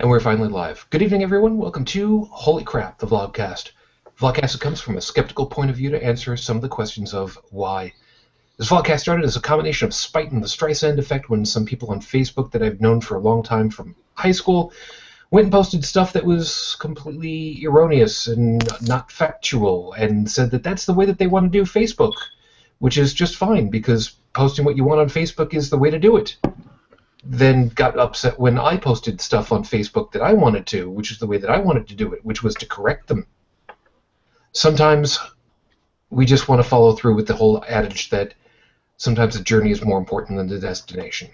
And we're finally live. Good evening, everyone. Welcome to Holy Crap, the Vlogcast. Vlogcast comes from a skeptical point of view to answer some of the questions of why. This Vlogcast started as a combination of spite and the Streisand effect when some people on Facebook that I've known for a long time from high school went and posted stuff that was completely erroneous and not factual and said that that's the way that they want to do Facebook, which is just fine because posting what you want on Facebook is the way to do it. Then got upset when I posted stuff on Facebook that I wanted to, which is the way that I wanted to do it, which was to correct them. Sometimes we just want to follow through with the whole adage that sometimes the journey is more important than the destination.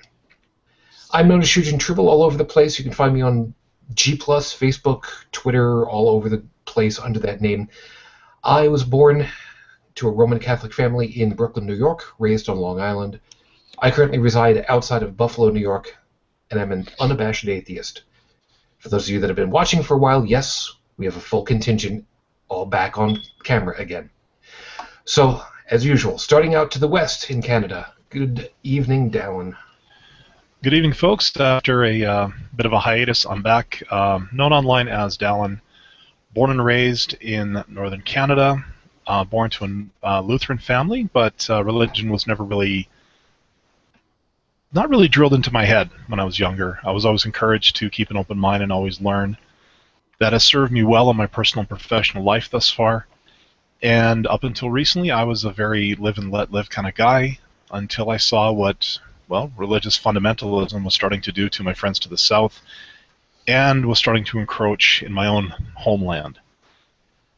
I'm known as Shujin Tribble all over the place. You can find me on G+, Facebook, Twitter, all over the place under that name. I was born to a Roman Catholic family in Brooklyn, New York, raised on Long Island. I currently reside outside of Buffalo, New York, and I'm an unabashed atheist. For those of you that have been watching for a while, yes, we have a full contingent all back on camera again. So, as usual, starting out to the west in Canada, good evening, Dallin. Good evening, folks. After a bit of a hiatus, I'm back. Known online as Dallin, born and raised in northern Canada, born to a Lutheran family, but religion was never not really drilled into my head when I was younger. I was always encouraged to keep an open mind and always learn. That has served me well in my personal and professional life thus far. And up until recently, I was a very live and let live kind of guy until I saw what, well, religious fundamentalism was starting to do to my friends to the south and was starting to encroach in my own homeland.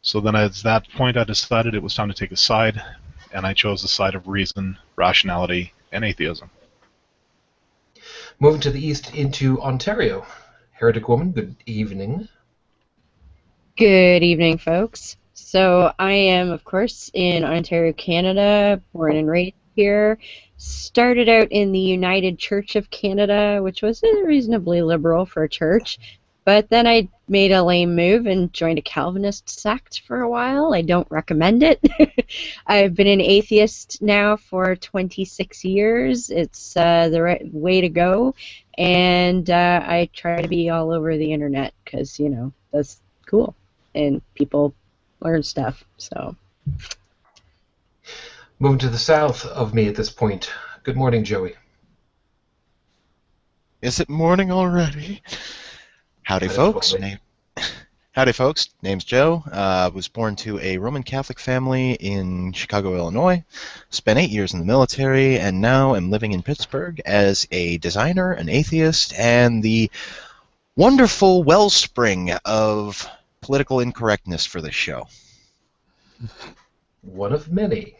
So then at that point, I decided it was time to take a side, and I chose the side of reason, rationality, and atheism. Moving to the east into Ontario. Heretic Woman, good evening. Good evening, folks. So I am, of course, in Ontario, Canada, born and raised here. Started out in the United Church of Canada, which was reasonably liberal for a church. But then I made a lame move and joined a Calvinist sect for a while. I don't recommend it. I've been an atheist now for 26 years. It's the right way to go. And I try to be all over the internet because, you know, that's cool. And people learn stuff, so. Moving to the south of me at this point. Good morning, Joey. Is it morning already? Howdy, folks. Howdy, folks. Name's Joe. Was born to a Roman Catholic family in Chicago, Illinois. Spent 8 years in the military, and now am living in Pittsburgh as a designer, an atheist, and the wonderful wellspring of political incorrectness for this show. One of many.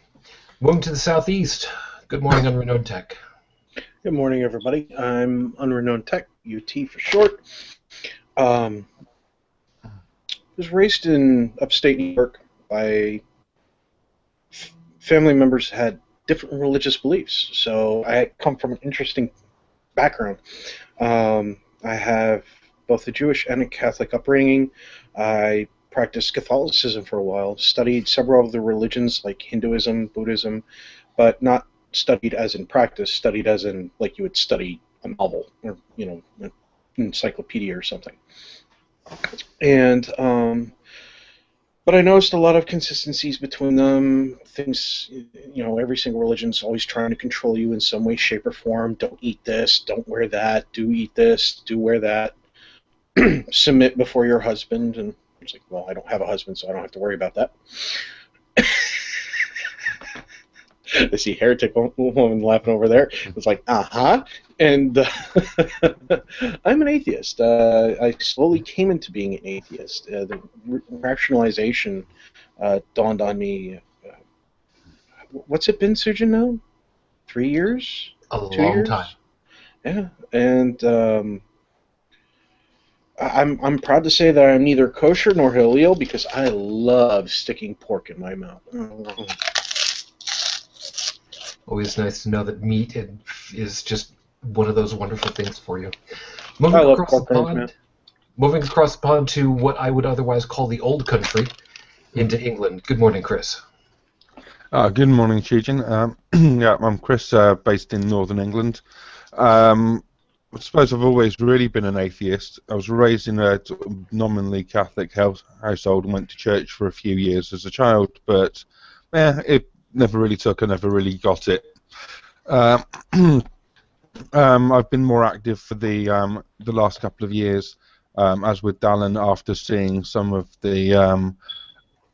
Moving to the southeast. Good morning, Unrenown Tech. Good morning, everybody. I'm Unrenown Tech, UT for short. Was raised in upstate New York by family members who had different religious beliefs, so I come from an interesting background. I have both a Jewish and a Catholic upbringing. I practiced Catholicism for a while, studied several of the religions like Hinduism, Buddhism, but not studied as in practice, studied as in like you would study a novel or, you know, an encyclopedia or something. And but I noticed a lot of consistencies between them. Things, you know, every single religion's always trying to control you in some way, shape, or form. Don't eat this, don't wear that, do eat this, do wear that. Submit before your husband. And it's like, well, I don't have a husband, so I don't have to worry about that. I see heretic woman laughing over there. It's like, uh-huh. And I'm an atheist. I slowly came into being an atheist. The rationalization dawned on me. What's it been, Sujin, now? 3 years? A 2 long years? time. Yeah. And I'm proud to say that I'm neither kosher nor halal because I love sticking pork in my mouth. Always nice to know that meat is just one of those wonderful things for you. I love pork rinds, man. Moving across the pond to what I would otherwise call the old country, into England. Good morning, Chris. Good morning, Shujin. Yeah, I'm Chris, based in Northern England. I suppose I've always really been an atheist. I was raised in a nominally Catholic household and went to church for a few years as a child, but it never really took. I never really got it. Um, I've been more active for the last couple of years, as with Dallin, after seeing some of the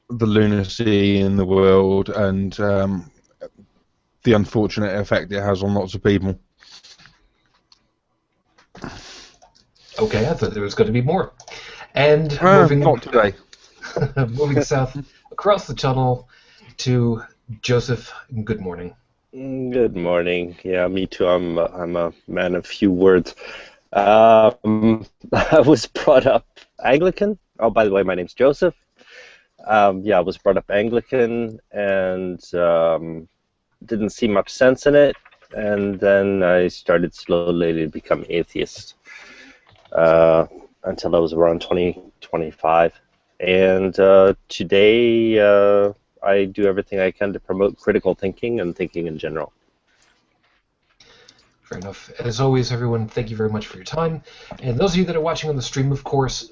lunacy in the world and the unfortunate effect it has on lots of people. Okay, I thought there was going to be more. And Not today. moving south across the tunnel to Joseph. Good morning. Good morning. Yeah, me too. I'm a man of few words. I was brought up Anglican. Oh, by the way, my name's Joseph. I was brought up Anglican and didn't see much sense in it. And then I started slowly to become atheist until I was around 25. And today I do everything I can to promote critical thinking and thinking in general. Fair enough. As always, everyone, thank you very much for your time. And those of you that are watching on the stream, of course,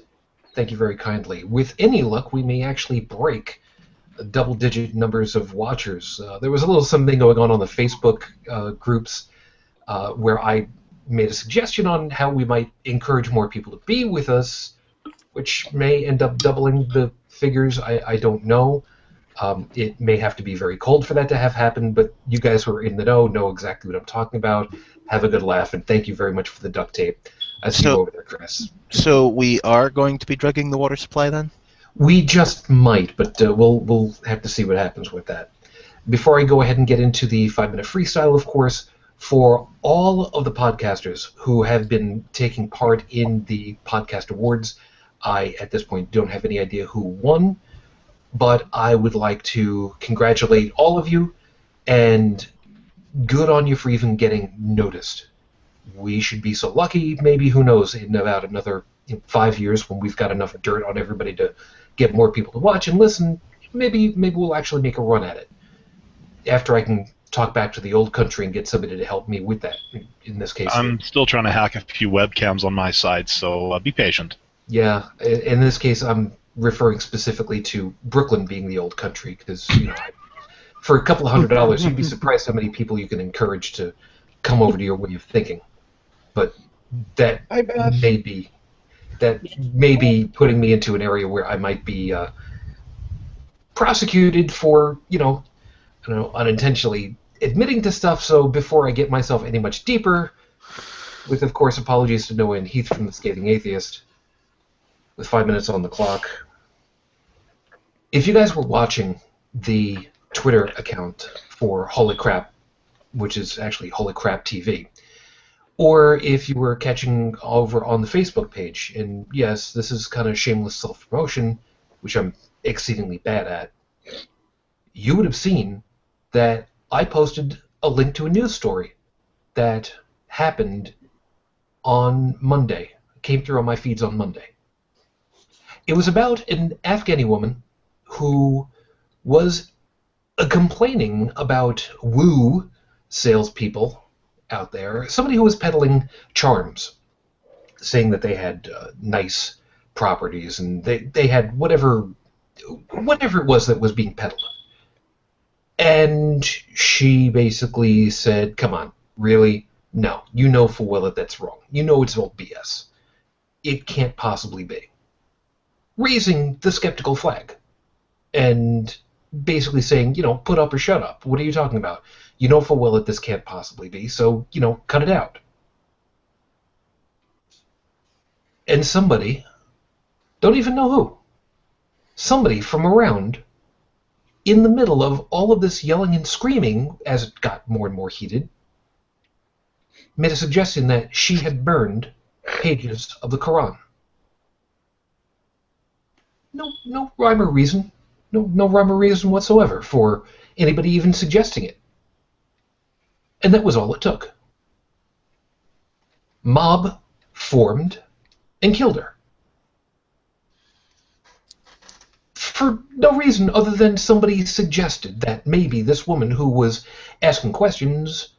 thank you very kindly. With any luck, we may actually break double-digit numbers of watchers. There was a little something going on the Facebook groups where I made a suggestion on how we might encourage more people to be with us, which may end up doubling the figures. I don't know. It may have to be very cold for that to have happened, but you guys who are in the know exactly what I'm talking about. Have a good laugh, and thank you very much for the duct tape. I see you over there, Chris. So we are going to be drugging the water supply then? We just might, but we'll have to see what happens with that. Before I go ahead and get into the 5-minute freestyle, of course, for all of the podcasters who have been taking part in the podcast awards, I, at this point, don't have any idea who won, but I would like to congratulate all of you, and good on you for even getting noticed. We should be so lucky, maybe, who knows, in about another 5 years when we've got enough dirt on everybody to get more people to watch and listen, maybe we'll actually make a run at it. After I can talk back to the old country and get somebody to help me with that, in this case. I'm still trying to hack a few webcams on my side, so be patient. Yeah, in this case, I'm referring specifically to Brooklyn being the old country, because, for a couple of $100, you'd be surprised how many people you can encourage to come over to your way of thinking. But that may be putting me into an area where I might be prosecuted for, unintentionally admitting to stuff. So before I get myself any much deeper, with, of course, apologies to Noah and Heath from the Scathing Atheist, with 5 minutes on the clock. If you guys were watching the Twitter account for Holy Crap, which is actually Holy Crap TV, or if you were catching over on the Facebook page, and yes, this is kind of shameless self-promotion, which I'm exceedingly bad at, you would have seen that I posted a link to a news story that happened on Monday. It came through on my feeds on Monday. It was about an Afghani woman who was complaining about woo salespeople out there, somebody who was peddling charms, saying that they had nice properties and they had whatever it was that was being peddled. And she basically said, come on, really? No, you know full well that that's wrong. You know it's all BS. It can't possibly be. Raising the skeptical flag and basically saying, put up or shut up. What are you talking about? You know full well that this can't possibly be, so, cut it out. And somebody, don't even know who, somebody from around, in the middle of all of this yelling and screaming, as it got more and more heated, made a suggestion that she had burned pages of the Quran. No rhyme or reason. No rhyme or reason whatsoever for anybody even suggesting it. And that was all it took. Mob formed and killed her. For no reason other than somebody suggested that maybe this woman who was asking questions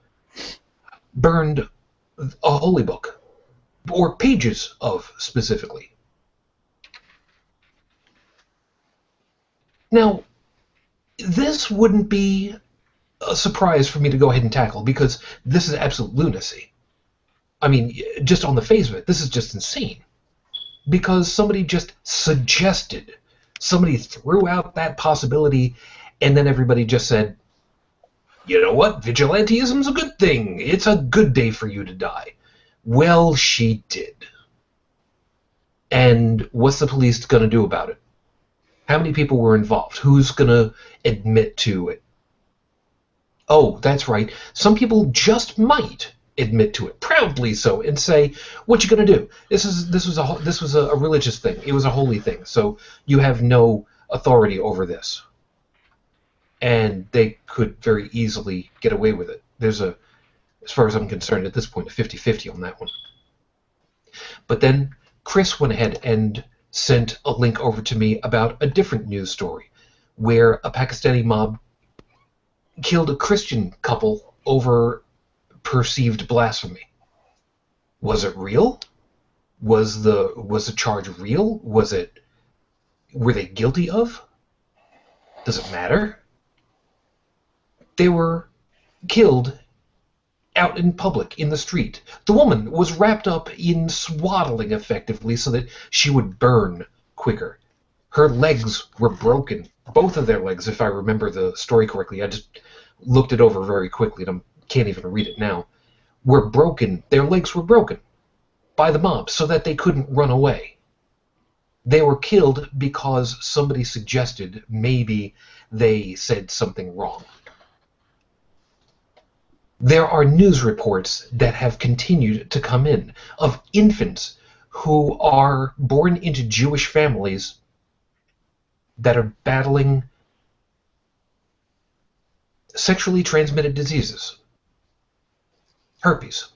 burned a holy book. or pages of specifically. Now, this wouldn't be a surprise for me to go ahead and tackle, because this is absolute lunacy. I mean, just on the face of it, this is just insane. Because somebody just suggested, somebody threw out that possibility, and then everybody just said, you know what, vigilantism's a good thing. It's a good day for you to die. Well, she did. And what's the police going to do about it? How many people were involved? Who's going to admit to it? Oh, that's right. Some people just might admit to it, proudly so, and say, "What you going to do? This was a religious thing. It was a holy thing. So you have no authority over this." And they could very easily get away with it. There's as far as I'm concerned, at this point, a 50-50 on that one. But then Chris went ahead and sent a link over to me about a different news story, where a Pakistani mob killed a Christian couple over perceived blasphemy. Was it real? Was the charge real? Were they guilty of? Does it matter? They were killed out in public, in the street. The woman was wrapped up in swaddling, effectively, so that she would burn quicker. Her legs were broken. Both of their legs, if I remember the story correctly. I just looked it over very quickly, and I can't even read it now. Were broken. Their legs were broken by the mob so that they couldn't run away. They were killed because somebody suggested maybe they said something wrong. There are news reports that have continued to come in of infants who are born into Jewish families that are battling sexually transmitted diseases. Herpes.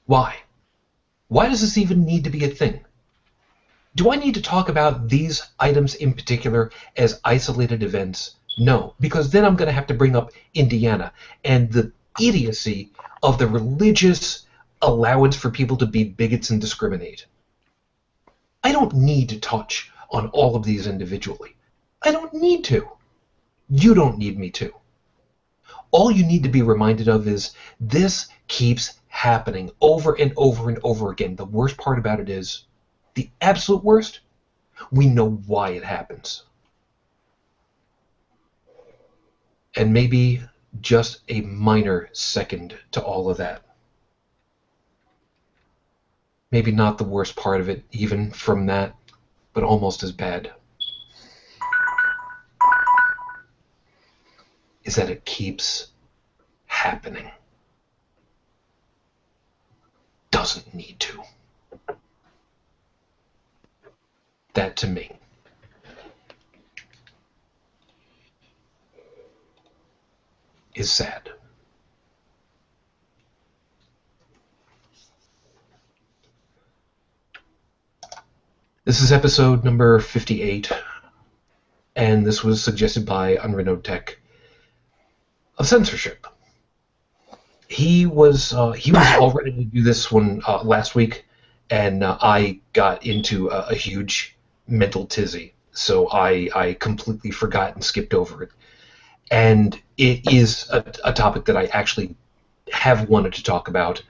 Why? Why does this even need to be a thing? Do I need to talk about these items in particular as isolated events? No, because then I'm going to have to bring up Indiana and the idiocy of the religious allowance for people to be bigots and discriminate. I don't need to touch on all of these individually. I don't need to. You don't need me to. All you need to be reminded of is this keeps happening over and over and over again. The worst part about it is, the absolute worst, we know why it happens. And maybe just a minor second to all of that. Maybe not the worst part of it, even from that, but almost as bad. Is that it keeps happening. Doesn't need to. That, to me, is sad. This is episode number 58, and this was suggested by Unrenomer of Censorship. He was all ready to do this one last week, and I got into a huge mental tizzy, so I completely forgot and skipped over it. And it is a topic that I actually have wanted to talk about.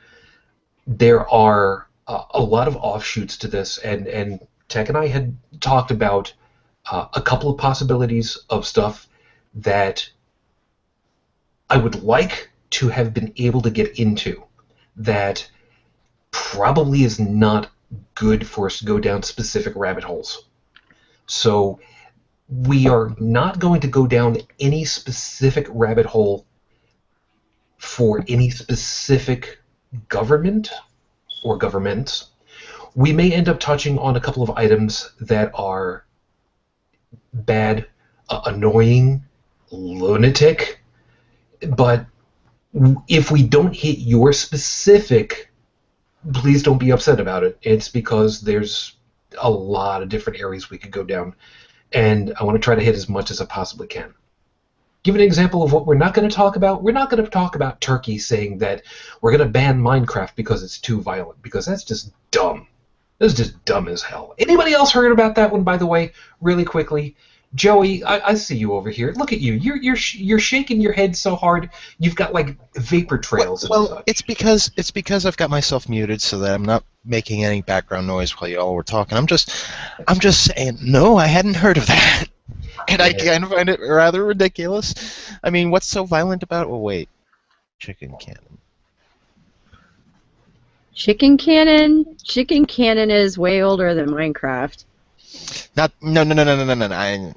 There are a lot of offshoots to this, and Tech and I had talked about a couple of possibilities of stuff that I would like to have been able to get into that probably is not good for us to go down specific rabbit holes. So we are not going to go down any specific rabbit hole for any specific government or governments. We may end up touching on a couple of items that are bad, annoying, lunatic, but if we don't hit your specific, please don't be upset about it. It's because there's a lot of different areas we could go down, and I want to try to hit as much as I possibly can. give an example of what we're not going to talk about. We're not going to talk about Turkey saying that we're going to ban Minecraft because it's too violent, because that's just dumb. That's just dumb as hell. Anybody else heard about that one, by the way, really quickly? Joey, I see you over here. Look at you. You're shaking your head so hard. You've got like vapor trails. Well, it's because I've got myself muted so that I'm not making any background noise while y'all were talking. I'm just saying, no, I hadn't heard of that, and I kind of find it rather ridiculous. I mean, what's so violent about? Oh wait, chicken cannon. Chicken Cannon? Chicken Cannon is way older than Minecraft. No. Never mind.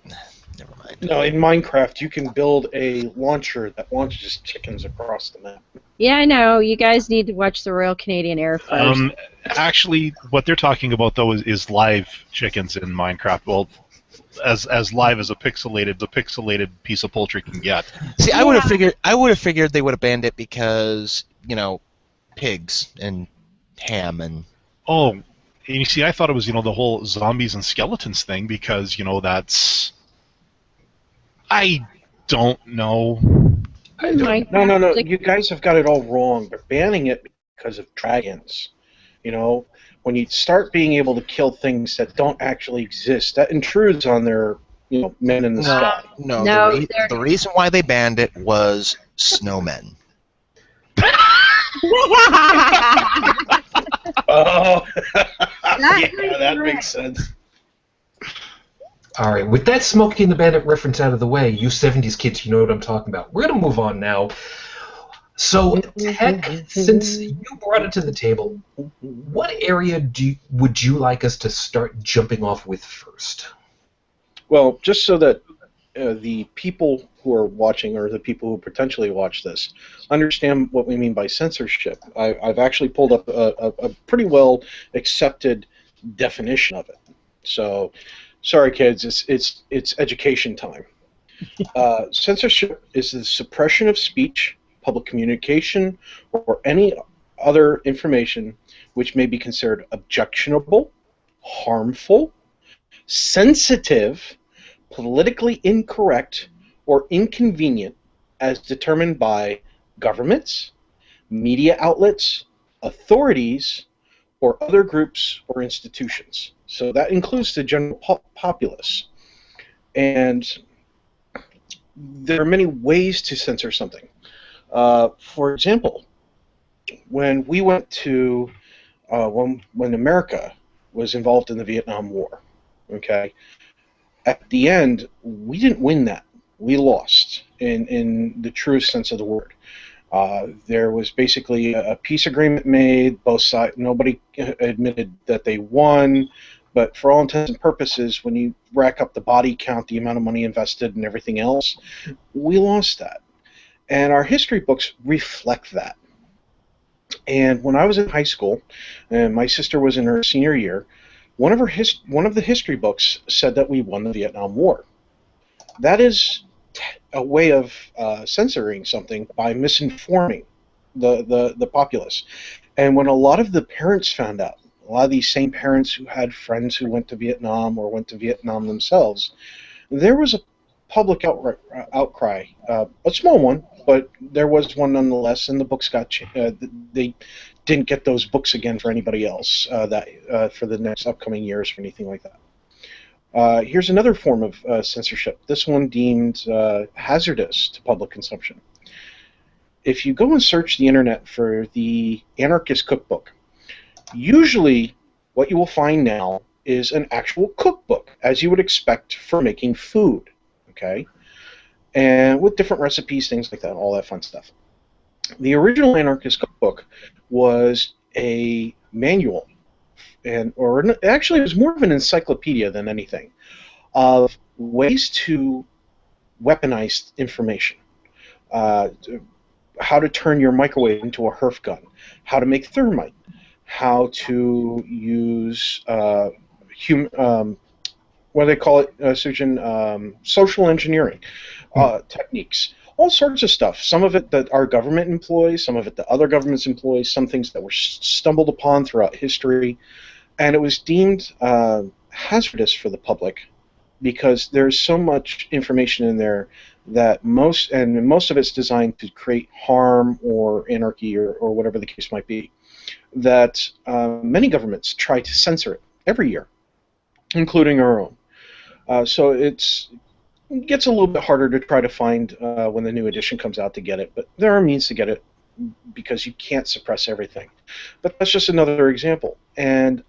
No, in Minecraft, you can build a launcher that launches chickens across the map. Yeah, I know. You guys need to watch the Royal Canadian Air Force. Actually, what they're talking about though is live chickens in Minecraft. Well, as live as a pixelated piece of poultry can get. See, I would have figured they would have banned it because pigs and ham and. Oh, and you see, I thought it was the whole zombies and skeletons thing because that's. I don't know. No. You guys have got it all wrong. They're banning it because of dragons. When you start being able to kill things that don't actually exist, that intrudes on their, men in the sky. No, the reason why they banned it was snowmen. Oh, yeah, that makes sense. All right, with that Smokey and the Bandit reference out of the way, you 70s kids, you know what I'm talking about. We're going to move on now. So, Tech, since you brought it to the table, what area would you like us to start jumping off with first? Well, just so that the people who are watching, or the people who potentially watch this, understand what we mean by censorship, I've actually pulled up a pretty well accepted definition of it. So, sorry kids, it's education time. Censorship is the suppression of speech, public communication, or any other information which may be considered objectionable, harmful, sensitive, politically incorrect, or inconvenient as determined by governments, media outlets, authorities, or other groups or institutions. So that includes the general populace. And there are many ways to censor something. For example, when we went to, when America was involved in the Vietnam War, okay, at the end, we didn't win that. We lost in the truest sense of the word. There was basically a peace agreement made. Both sides, nobody admitted that they won, but for all intents and purposes, when you rack up the body count, the amount of money invested, and everything else, we lost that. And our history books reflect that. And when I was in high school, and my sister was in her senior year, one of the history books said that we won the Vietnam War. That is a way of censoring something by misinforming the populace. And when a lot of the parents found out, a lot of these same parents who had friends who went to Vietnam or went to Vietnam themselves, there was a public outcry, a small one, but there was one nonetheless, and the books got they didn't get those books again for anybody else for the next upcoming years or anything like that. Here's another form of censorship, this one deemed hazardous to public consumption. If you go and search the internet for the Anarchist Cookbook, usually what you will find now is an actual cookbook, as you would expect for making food, okay? And with different recipes, things like that, all that fun stuff. The original Anarchist Cookbook was a manual, actually it was more of an encyclopedia than anything, of ways to weaponize information. How to turn your microwave into a Herf gun, how to make thermite, how to use what do they call it, Sujin? Social engineering techniques, all sorts of stuff. Some of it that our government employs, some of it that other governments employ, some things that were stumbled upon throughout history, and it was deemed hazardous for the public because there's so much information in there that most of it's designed to create harm or anarchy or whatever the case might be, that many governments try to censor it every year, including our own. So it gets a little bit harder to try to find when the new edition comes out to get it, but there are means to get it because you can't suppress everything. But that's just another example. And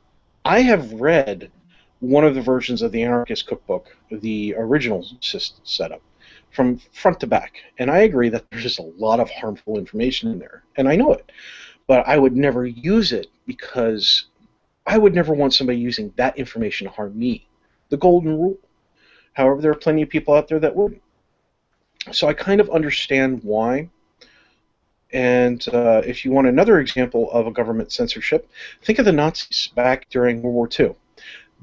I have read one of the versions of the Anarchist Cookbook, the original setup, from front to back. And I agree that there's just a lot of harmful information in there, and I know it. But I would never use it because I would never want somebody using that information to harm me. The golden rule. However, there are plenty of people out there that wouldn't. So I kind of understand why. And if you want another example of a government censorship, think of the Nazis back during World War II.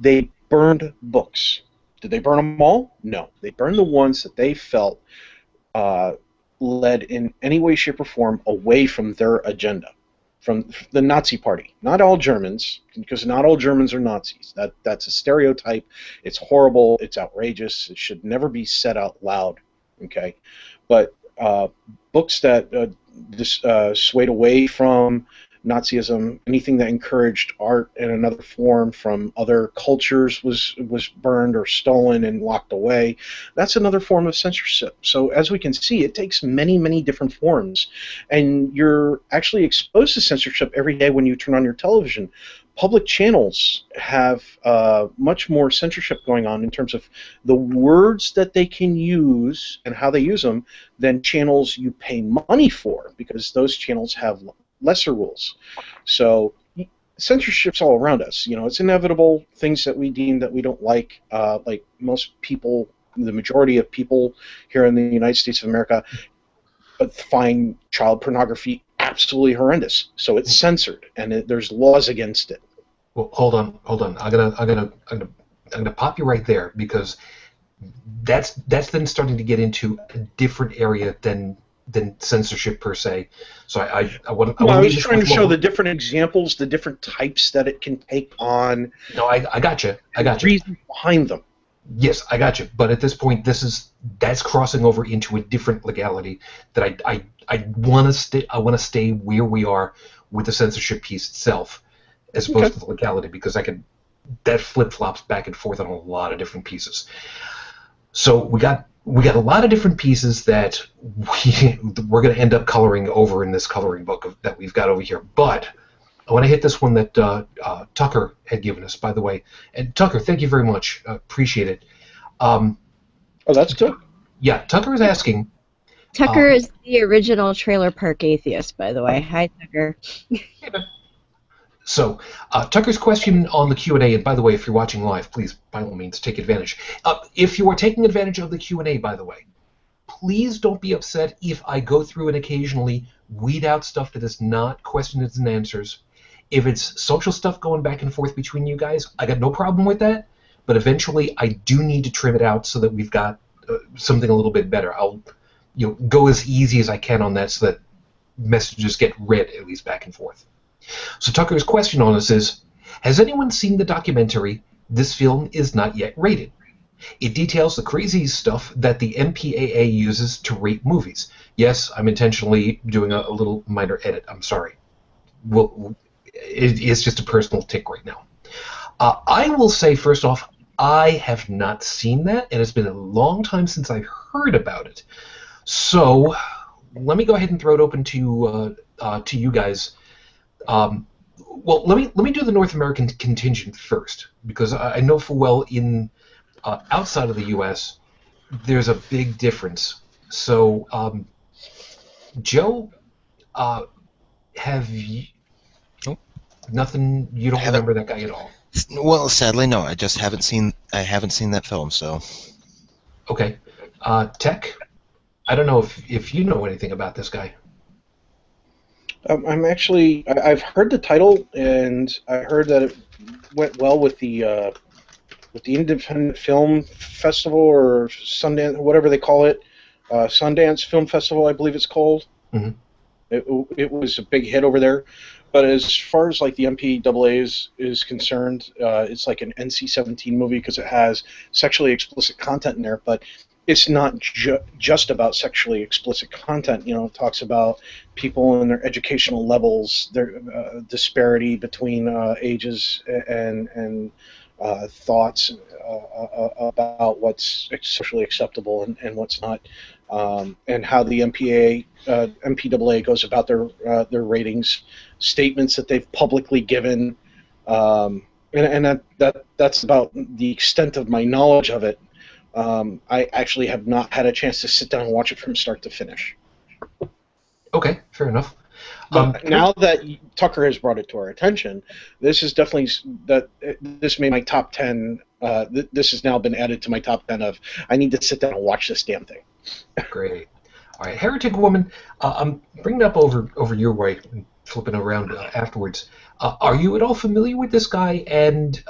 They burned books. Did they burn them all? No. They burned the ones that they felt led in any way, shape, or form away from their agenda, from the Nazi Party. Not all Germans, because not all Germans are Nazis. That's a stereotype. It's horrible. It's outrageous. It should never be said out loud. Okay, but books that swayed away from Nazism, anything that encouraged art in another form from other cultures was burned or stolen and locked away. That's another form of censorship. So as we can see, it takes many, many different forms, and you're actually exposed to censorship every day when you turn on your television. Public channels have much more censorship going on in terms of the words that they can use and how they use them than channels you pay money for, because those channels have lesser rules. So censorship's all around us. You know, it's inevitable. Things that we deem that we don't like most people, the majority of people here in the United States of America, find child pornography absolutely horrendous. So it's censored, and there's laws against it. Well, hold on. I'm gonna pop you right there, because that's then starting to get into a different area than censorship per se. So I want to. I was trying to show the different examples, the different types that it can take on. No, I got you. Reasons behind them. Yes, I got you. But at this point, that's crossing over into a different legality that I want to stay. I want to stay where we are with the censorship piece itself, as opposed to the legality, because that flip flops back and forth on a lot of different pieces. So we got a lot of different pieces that we're going to end up coloring over in this coloring book that we've got over here. But I want to hit this one that Tucker had given us, by the way. And Tucker, thank you very much. Appreciate it. Oh, that's good. Yeah, Tucker is asking. Tucker is the original Trailer Park Atheist, by the way. Hi, Tucker. So, Tucker's question on the Q&A, and by the way, if you're watching live, please, by all means, take advantage. If you are taking advantage of the Q&A, by the way, please don't be upset if I go through and occasionally weed out stuff that is not questions and answers. If it's social stuff going back and forth between you guys, I got no problem with that, but eventually I do need to trim it out so that we've got something a little bit better. I'll go as easy as I can on that so that messages get read, at least back and forth. So Tucker's question on us is, has anyone seen the documentary This Film Is Not Yet Rated? It details the crazy stuff that the MPAA uses to rate movies. Yes, I'm intentionally doing a little minor edit. I'm sorry. Well, it's just a personal tick right now. I will say, first off, I have not seen that, and it's been a long time since I've heard about it. So let me go ahead and throw it open to you guys. Well, let me do the North American contingent first, because I know full well in outside of the U.S. there's a big difference. So, Joe, have you nothing? You don't remember that guy at all? Well, sadly, no. I just haven't seen that film. So, okay, Tech. I don't know if you know anything about this guy. I've heard the title, and I heard that it went well with the Independent Film Festival, or Sundance, whatever they call it, Sundance Film Festival, I believe it's called. Mm-hmm. It was a big hit over there. But as far as like the MPAA is concerned, it's like an NC-17 movie because it has sexually explicit content in there. But it's not just about sexually explicit content. You know, it talks about people and their educational levels, their disparity between ages and thoughts about what's socially acceptable and what's not, and how the MPAA goes about their ratings, statements that they've publicly given, and that's about the extent of my knowledge of it. I actually have not had a chance to sit down and watch it from start to finish. Okay, fair enough. But now that Tucker has brought it to our attention, this is definitely this made my top 10. This has now been added to my top 10 of I need to sit down and watch this damn thing. Great. All right, Heretic Woman, I'm bringing it up over your way and flipping around afterwards. Are you at all familiar with this guy? And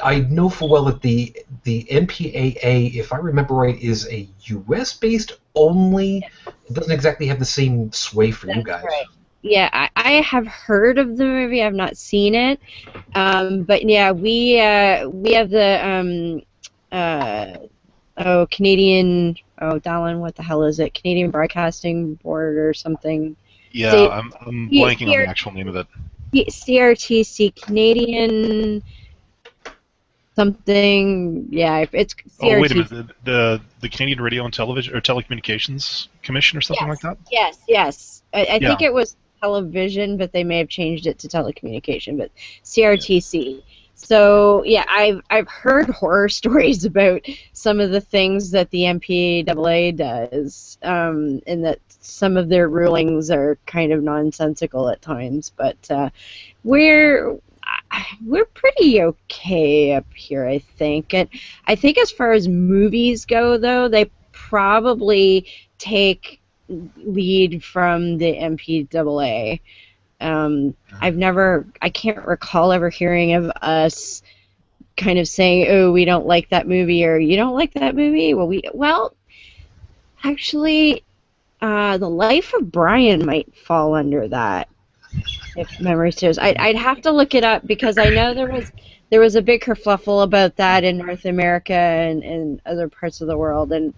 I know full well that the MPAA, if I remember right, is a U.S.-based only. It doesn't exactly have the same sway for you guys. Right. Yeah, I have heard of the movie. I've not seen it, but yeah, we have the Canadian. Oh, Dallin, what the hell is it? Canadian Broadcasting Board or something. Yeah, I'm blanking on the actual name of it. CRTC, Canadian something. Yeah, it's CRTC. Oh, wait a minute. The Canadian Radio and Television or Telecommunications Commission or something like that? Yes. I think it was television, but they may have changed it to telecommunication. But CRTC. Yeah. So yeah, I've heard horror stories about some of the things that the MPAA does, and that some of their rulings are kind of nonsensical at times. But we're pretty okay up here, I think. And I think as far as movies go, though, they probably take lead from the MPAA. I can't recall ever hearing of us kind of saying, "Oh, we don't like that movie," or "You don't like that movie." Well, actually, The Life of Brian might fall under that, if memory serves. I'd have to look it up because I know there was a big kerfluffle about that in North America and other parts of the world, and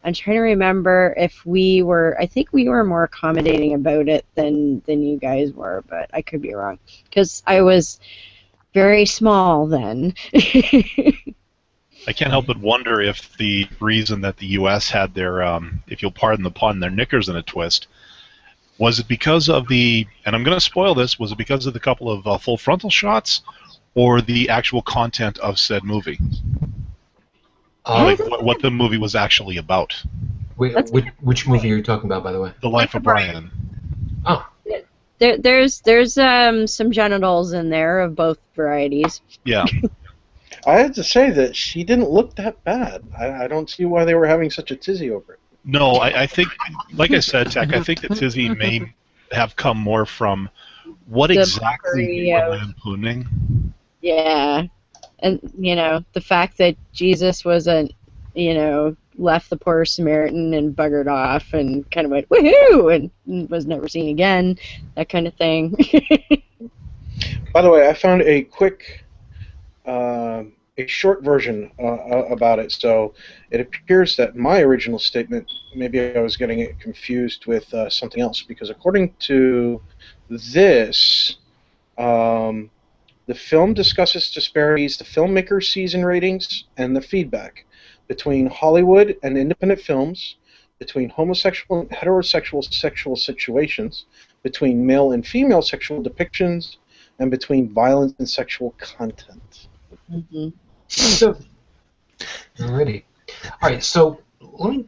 I'm trying to remember if I think we were more accommodating about it than you guys were, but I could be wrong because I was very small then. I can't help but wonder if the reason that the U.S. had their, if you'll pardon the pun, their knickers in a twist, was it because of and I'm going to spoil this, was it because of the couple of full frontal shots or the actual content of said movie? Like what the movie was actually about. Which movie are you talking about, by the way? The Life of Brian. Oh. There's some genitals in there of both varieties. Yeah. I had to say that she didn't look that bad. I don't see why they were having such a tizzy over it. No, I think, like I said, Tech, I think that tizzy may have come more from what exactly they were lampooning. Yeah. And, the fact that Jesus wasn't, left the poor Samaritan and buggered off and kind of went, woohoo, and was never seen again, that kind of thing. By the way, I found a quick, a short version about it. So it appears that my original statement, maybe I was getting it confused with something else, because according to this, the film discusses disparities the filmmaker sees in ratings and the feedback between Hollywood and independent films, between homosexual and heterosexual sexual situations, between male and female sexual depictions, and between violence and sexual content. Mm-hmm. So, alrighty. All right. So let me,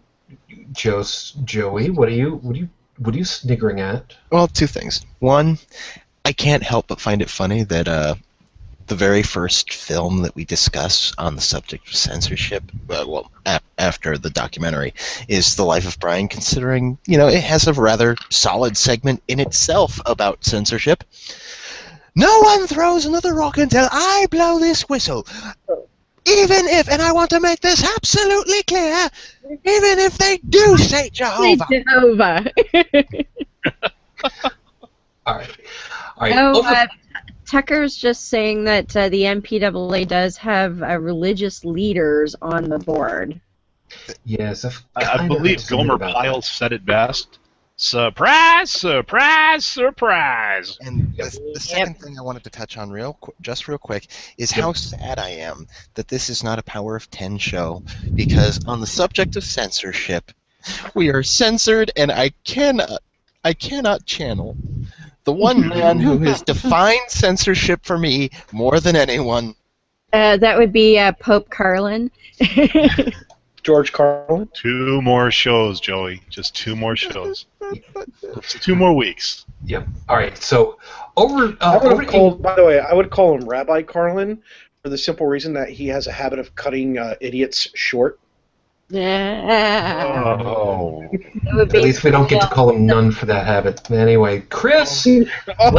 Joey, what are you sniggering at? Well, two things. One, I can't help but find it funny that the very first film that we discuss on the subject of censorship, after the documentary, is The Life of Brian, considering, it has a rather solid segment in itself about censorship. No one throws another rock until I blow this whistle. Even if, and I want to make this absolutely clear, even if they do say Jehovah. All right. Tucker's just saying that the MPAA does have religious leaders on the board. Yes, I've I kind of believe heard something Gomer about Pyle said it best. Surprise, surprise, surprise. And Yep. the second thing I wanted to touch on just real quick is Yep. how sad I am that this is not a Power of 10 show, because on the subject of censorship, we are censored, and I cannot channel the one man who has defined censorship for me more than anyone. That would be Pope Carlin. George Carlin. 2 more shows, Joey. Just 2 more shows. 2 more weeks. Yep. All right. So over I would over have called, by the way, I would call him Rabbi Carlin for the simple reason that he has a habit of cutting idiots short. Oh. At least we don't get to call him none for that habit. Anyway, Chris, let me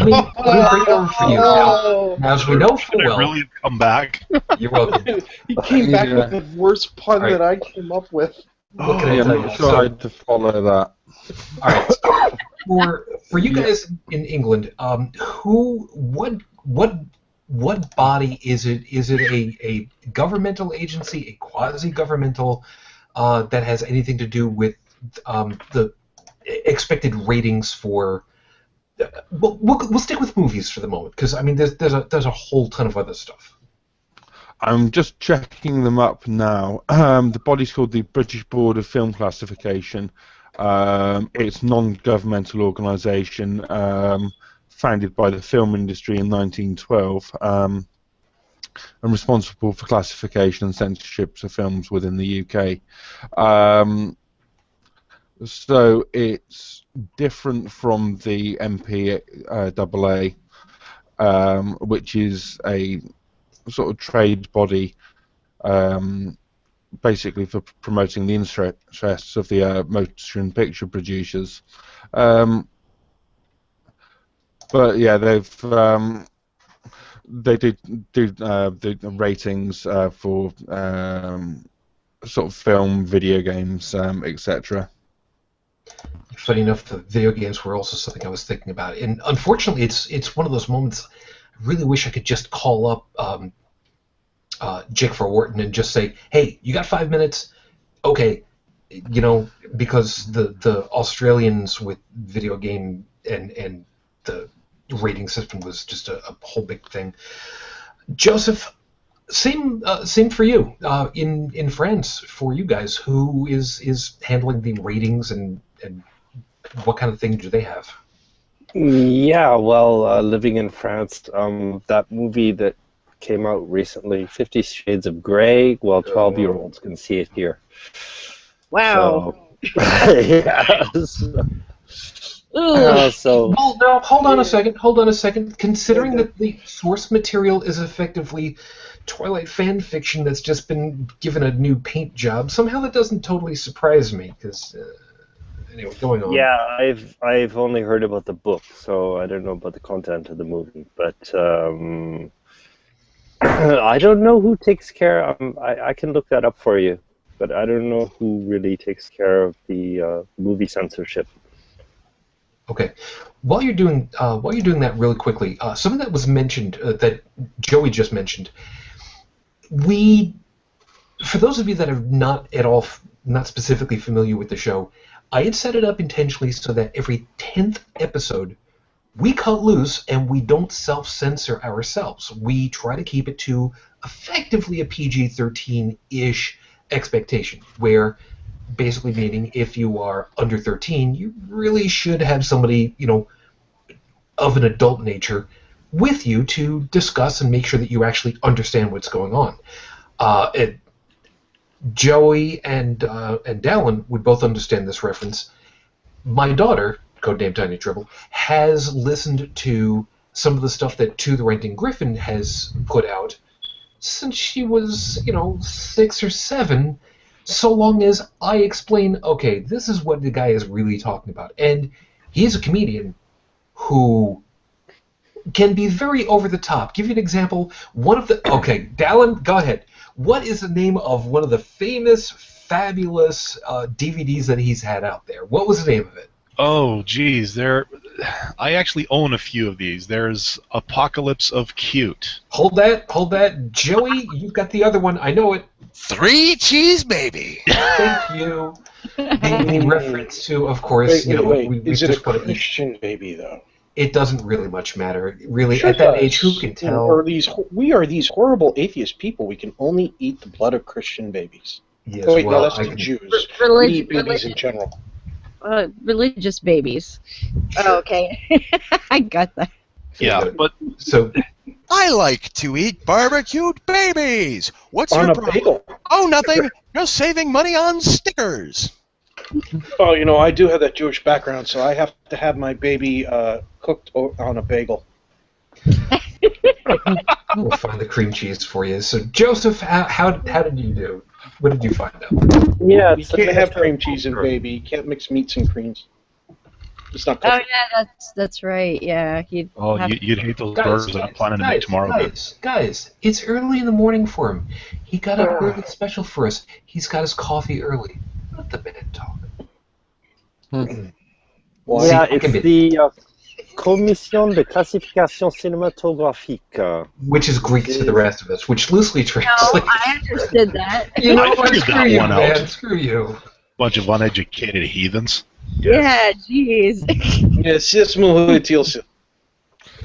bring it over for you now. Now, as we know full Should I well, really come back? you're welcome. He came back Yeah. with the worst pun All right. that I came up with. What can I Yeah, tell I'm you? not sure I had to follow that. All right. So for you guys in England, what body is it? Is it a governmental agency, a quasi-governmental, that has anything to do with the expected ratings for? We'll stick with movies for the moment, because I mean there's a whole ton of other stuff. I'm just checking them up now. The body's called the British Board of Film Classification. It's a non-governmental organisation founded by the film industry in 1912 and responsible for classification and censorship of films within the UK. So it's different from the MPAA, which is a sort of trade body basically for promoting the interests of the motion picture producers. But yeah, they do the ratings for sort of film, video games, etc. Funny enough, the video games were also something I was thinking about, and unfortunately, it's one of those moments. I really wish I could just call up Jake for Wharton and just say, "Hey, you got 5 minutes? Okay, because the Australians with video game and the rating system was just a whole big thing." Joseph, same for you in France for you guys. Who is handling the ratings and what kind of thing do they have? Yeah, well, living in France, that movie that came out recently, 50 Shades of Grey, well, 12-year-olds can see it here. Wow. So, yeah. So Well, now hold on a second. Considering that the source material is effectively Twilight fan fiction that's just been given a new paint job, somehow that doesn't totally surprise me. Because anyway, going on. yeah, I've only heard about the book, so I don't know about the content of the movie. But I don't know who takes care. I can look that up for you, but I don't know who really takes care of the movie censorship. Okay. While you're doing that really quickly, something that was mentioned that Joey just mentioned. For those of you that are not specifically familiar with the show, I had set it up intentionally so that every 10th episode we cut loose and we don't self-censor ourselves. We try to keep it to effectively a PG-13-ish expectation, where basically meaning if you are under 13, you really should have somebody, of an adult nature with you to discuss and make sure that you actually understand what's going on. Joey and Dallin would both understand this reference. My daughter, codename Tiny Tribble, has listened to some of the stuff that To the Ranting Griffin has put out since she was, 6 or 7, so long as I explain, okay, this is what the guy is really talking about. And he's a comedian who can be very over the top. Give you an example. Okay, Dallin, go ahead. What is the name of one of the famous, fabulous DVDs that he's had out there? What was the name of it? Oh, geez, I actually own a few of these. There's Apocalypse of Cute. Hold that. Joey, you've got the other one. I know it. 3 cheese baby. Thank you. The reference to, of course, Wait. we Is it a just want to eat. Christian baby, though? It doesn't really much matter. Really, Sure at that does. age, who can tell? We are these horrible atheist people. We can only eat the blood of Christian babies. Yes, Oh, wait, well, no, that's I the can- Jews. We Religion, eat babies in general. religious babies. Oh, okay. I got that. Yeah, but So, I like to eat barbecued babies. What's On your a problem? bagel. Oh, nothing. Just saving money on stickers. Oh, I do have that Jewish background, so I have to have my baby cooked on a bagel. we'll find the cream cheese for you. So, Joseph, how did you do? What did you find out? Yeah, You it's can't have cream cheese and baby. You can't mix meats and creams. It's not Oh perfect. yeah, that's right. Yeah, you'd have you'd hate those burgers that I'm planning to make tomorrow. Guys, it's early in the morning for him. He got up early special for us. He's got his coffee early. Let the man talk. Why? Yeah, See, I can it's be- the Commission de Classification Cinématographique. Which is Greek to the rest of us, which loosely No, translates. I understood that. You know I what? figured Screw that you, one man. out. Screw you. Bunch of uneducated heathens. Yeah, jeez. C'est mon utile.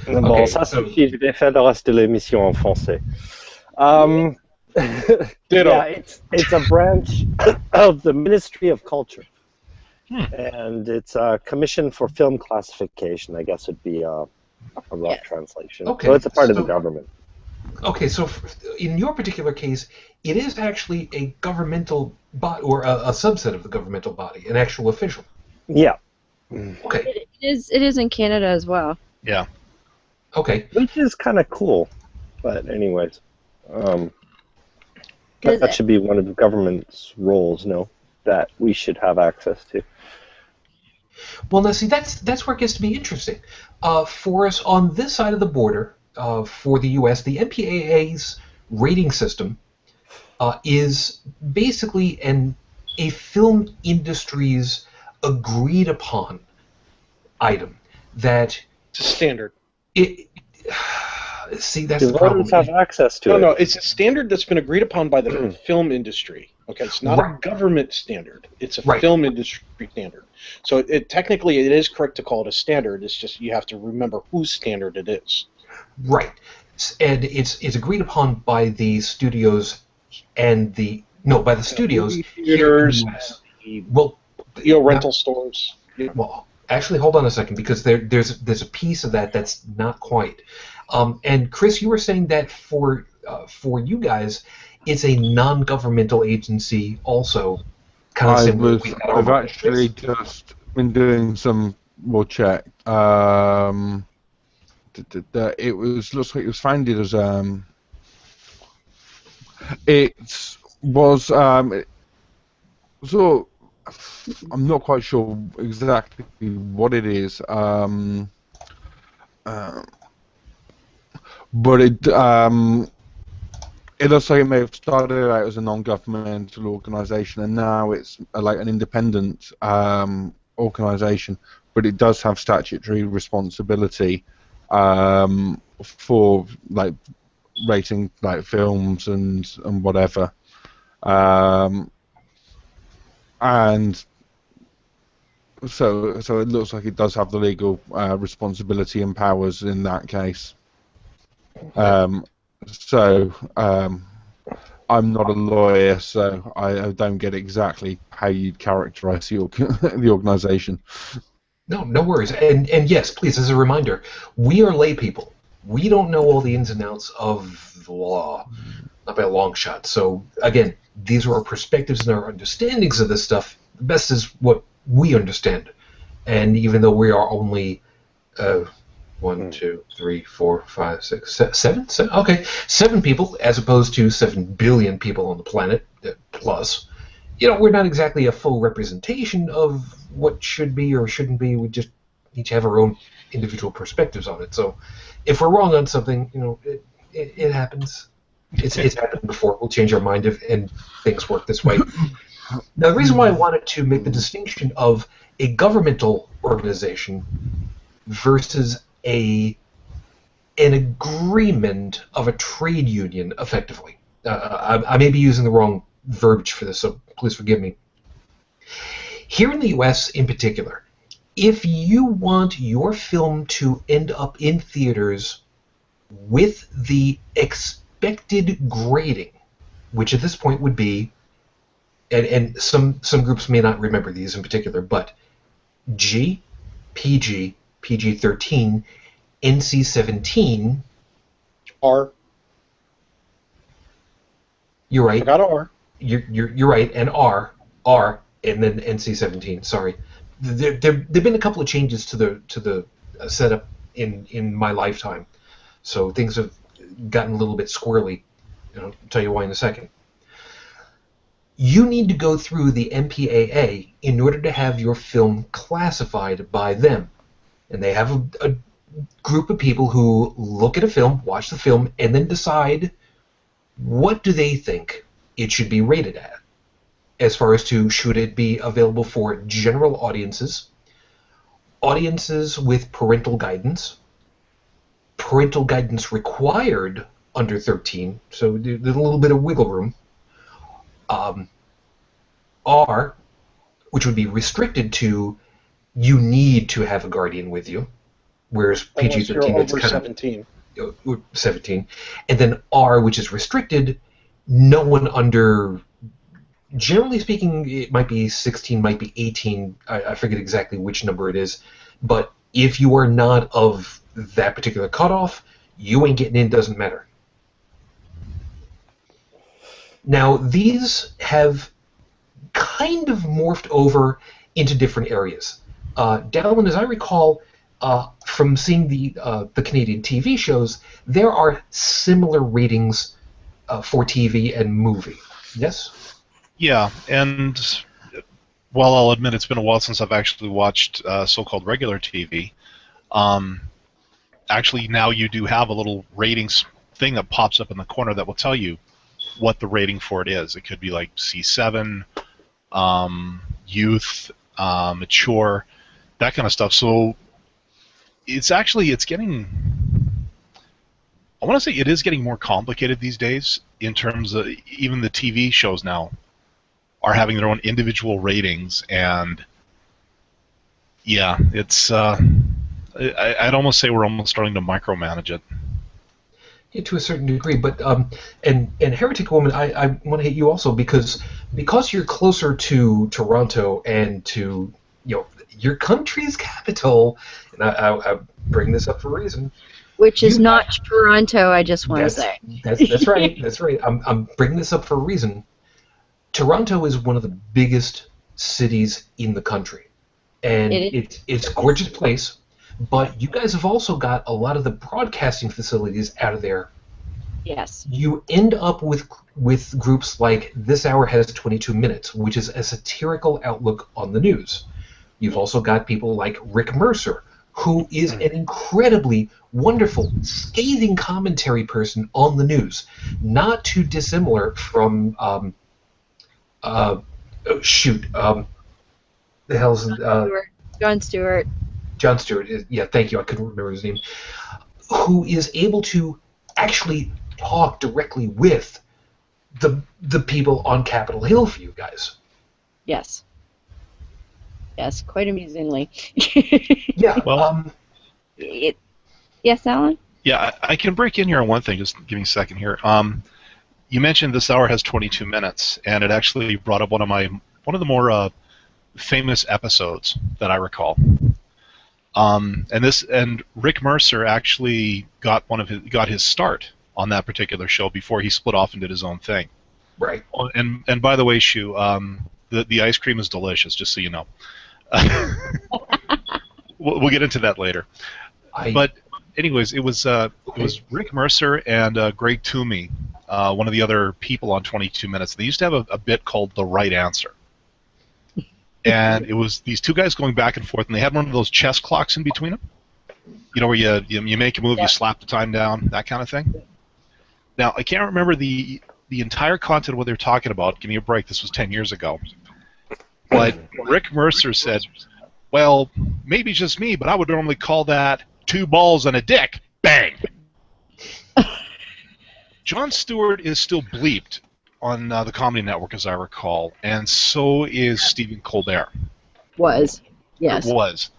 Bon, ça so- suffit, je vais faire le reste de l'émission en français. Ditto. Yeah, it's a branch of the Ministry of Culture. And it's a commission for film classification, I guess would be a rough translation. Okay, So it's a part of the so- government. Okay, so in your particular case, it is actually a governmental body, or a subset of the governmental body, an actual official. Yeah, Okay, It is in Canada as well. Yeah. okay. which is kind of cool. But anyways, that should be one of the government's roles, no? That we should have access to. Well, now see, that's where it gets to be interesting. For us on this side of the border, for the U.S., the MPAA's rating system is basically a film industry's agreed upon item that It's a standard. it. See, that's Do the problem. voters have access to No, it? no, it's a standard that's been agreed upon by the film industry. Okay, it's not a Right. government standard. It's a Right. film industry standard. So technically it is correct to call it a standard. It's just you have to remember whose standard it is. Right, and it's agreed upon by the studios and by the studios here in the Theaters, U.S. Well, rental stores. Well, actually, hold on a second, because there's a piece of that that's not quite. And Chris, you were saying that for you guys, it's a non-governmental agency also. Kind of similar. I've actually just been doing some more check. It looks like it was founded as so I'm not quite sure exactly what it is, but it looks like it may have started out as a non-governmental organisation, and now it's like an independent organisation, but it does have statutory responsibility for like rating like films and whatever, and so it looks like it does have the legal responsibility and powers in that case. I'm not a lawyer, so I don't get exactly how you'd characterise the organisation. No worries. And yes, please, as a reminder, we are lay people. We don't know all the ins and outs of the law, not by a long shot. So again, these are our perspectives and our understandings of this stuff. The best is what we understand. And even though we are only 1, 2, 3, 4, 5, 6, 7? Okay, 7 people, as opposed to 7 billion people on the planet, plus. We're not exactly a full representation of what should be or shouldn't be. We just each have our own individual perspectives on it. So if we're wrong on something, it happens. It's happened before. We'll change our mind and things work this way. Now, the reason why I wanted to make the distinction of a governmental organization versus an agreement of a trade union, effectively. I may be using the wrong verbiage for this, so please forgive me. Here in the U.S. in particular, if you want your film to end up in theaters with the expected grading, which at this point would be, and some groups may not remember these in particular, but G, PG, PG-13, NC-17, R. You're right. I got R. You're right, and R, and then NC-17. Sorry, there've been a couple of changes to the setup in my lifetime, so things have gotten a little bit squirrely. I'll tell you why in a second. You need to go through the MPAA in order to have your film classified by them, and they have a group of people who look at a film, watch the film, and then decide what do they think it should be rated at, as far as to should it be available for general audiences, audiences with parental guidance required under 13, so there's a little bit of wiggle room, R, which would be restricted to you need to have a guardian with you, whereas PG-13 it's kind 17. of 17, and then R, which is restricted, no one under, generally speaking, it might be 16, might be 18, I forget exactly which number it is, but if you are not of that particular cutoff, you ain't getting in, doesn't matter. Now, these have kind of morphed over into different areas. Dallin, as I recall, from seeing the Canadian TV shows, there are similar ratings for TV and movie. Yes? Yeah, and while I'll admit it's been a while since I've actually watched so-called regular TV, actually now you do have a little ratings thing that pops up in the corner that will tell you what the rating for it is. It could be like C7, youth, mature, that kind of stuff. So it's getting, I want to say it is getting more complicated these days in terms of even the TV shows now are having their own individual ratings, and yeah, it's I'd almost say we're almost starting to micromanage it. Yeah, to a certain degree, but and Heretic Woman, I want to hit you also because you're closer to Toronto and to your country's capital, and I bring this up for a reason. Which is not Toronto, I just want to say. That's right. That's right. I'm bringing this up for a reason. Toronto is one of the biggest cities in the country, and it's a gorgeous place. But you guys have also got a lot of the broadcasting facilities out of there. Yes. You end up with groups like This Hour Has 22 Minutes, which is a satirical outlook on the news. You've also got people like Rick Mercer, who is an incredibly wonderful, scathing commentary person on the news, not too dissimilar from the hell's Jon Stewart. Jon Stewart, yeah, thank you, I couldn't remember his name, who is able to actually talk directly with the people on Capitol Hill for you guys. Yes. Yes, quite amusingly. Yeah. Well, yes, Alan? Yeah, I can break in here on one thing. Just give me a second here. You mentioned This Hour Has 22 Minutes, and it actually brought up one of the more famous episodes that I recall. And Rick Mercer actually got his start on that particular show before he split off and did his own thing. Right. And by the way, Shu, the ice cream is delicious, just so you know. We'll get into that later. But anyways, it was Rick Mercer and Greg Toomey, one of the other people on 22 Minutes. They used to have a bit called The Right Answer. And it was these two guys going back and forth, and they had one of those chess clocks in between them. You know, where you make a move, you slap the time down, that kind of thing. Now, I can't remember the entire content of what they were talking about. Give me a break. This was 10 years ago. But Rick Mercer said, well, maybe just me, but I would normally call that 2 balls and a dick. Bang! Jon Stewart is still bleeped on the Comedy Network, as I recall, and so is Stephen Colbert. Was. Yes. It was.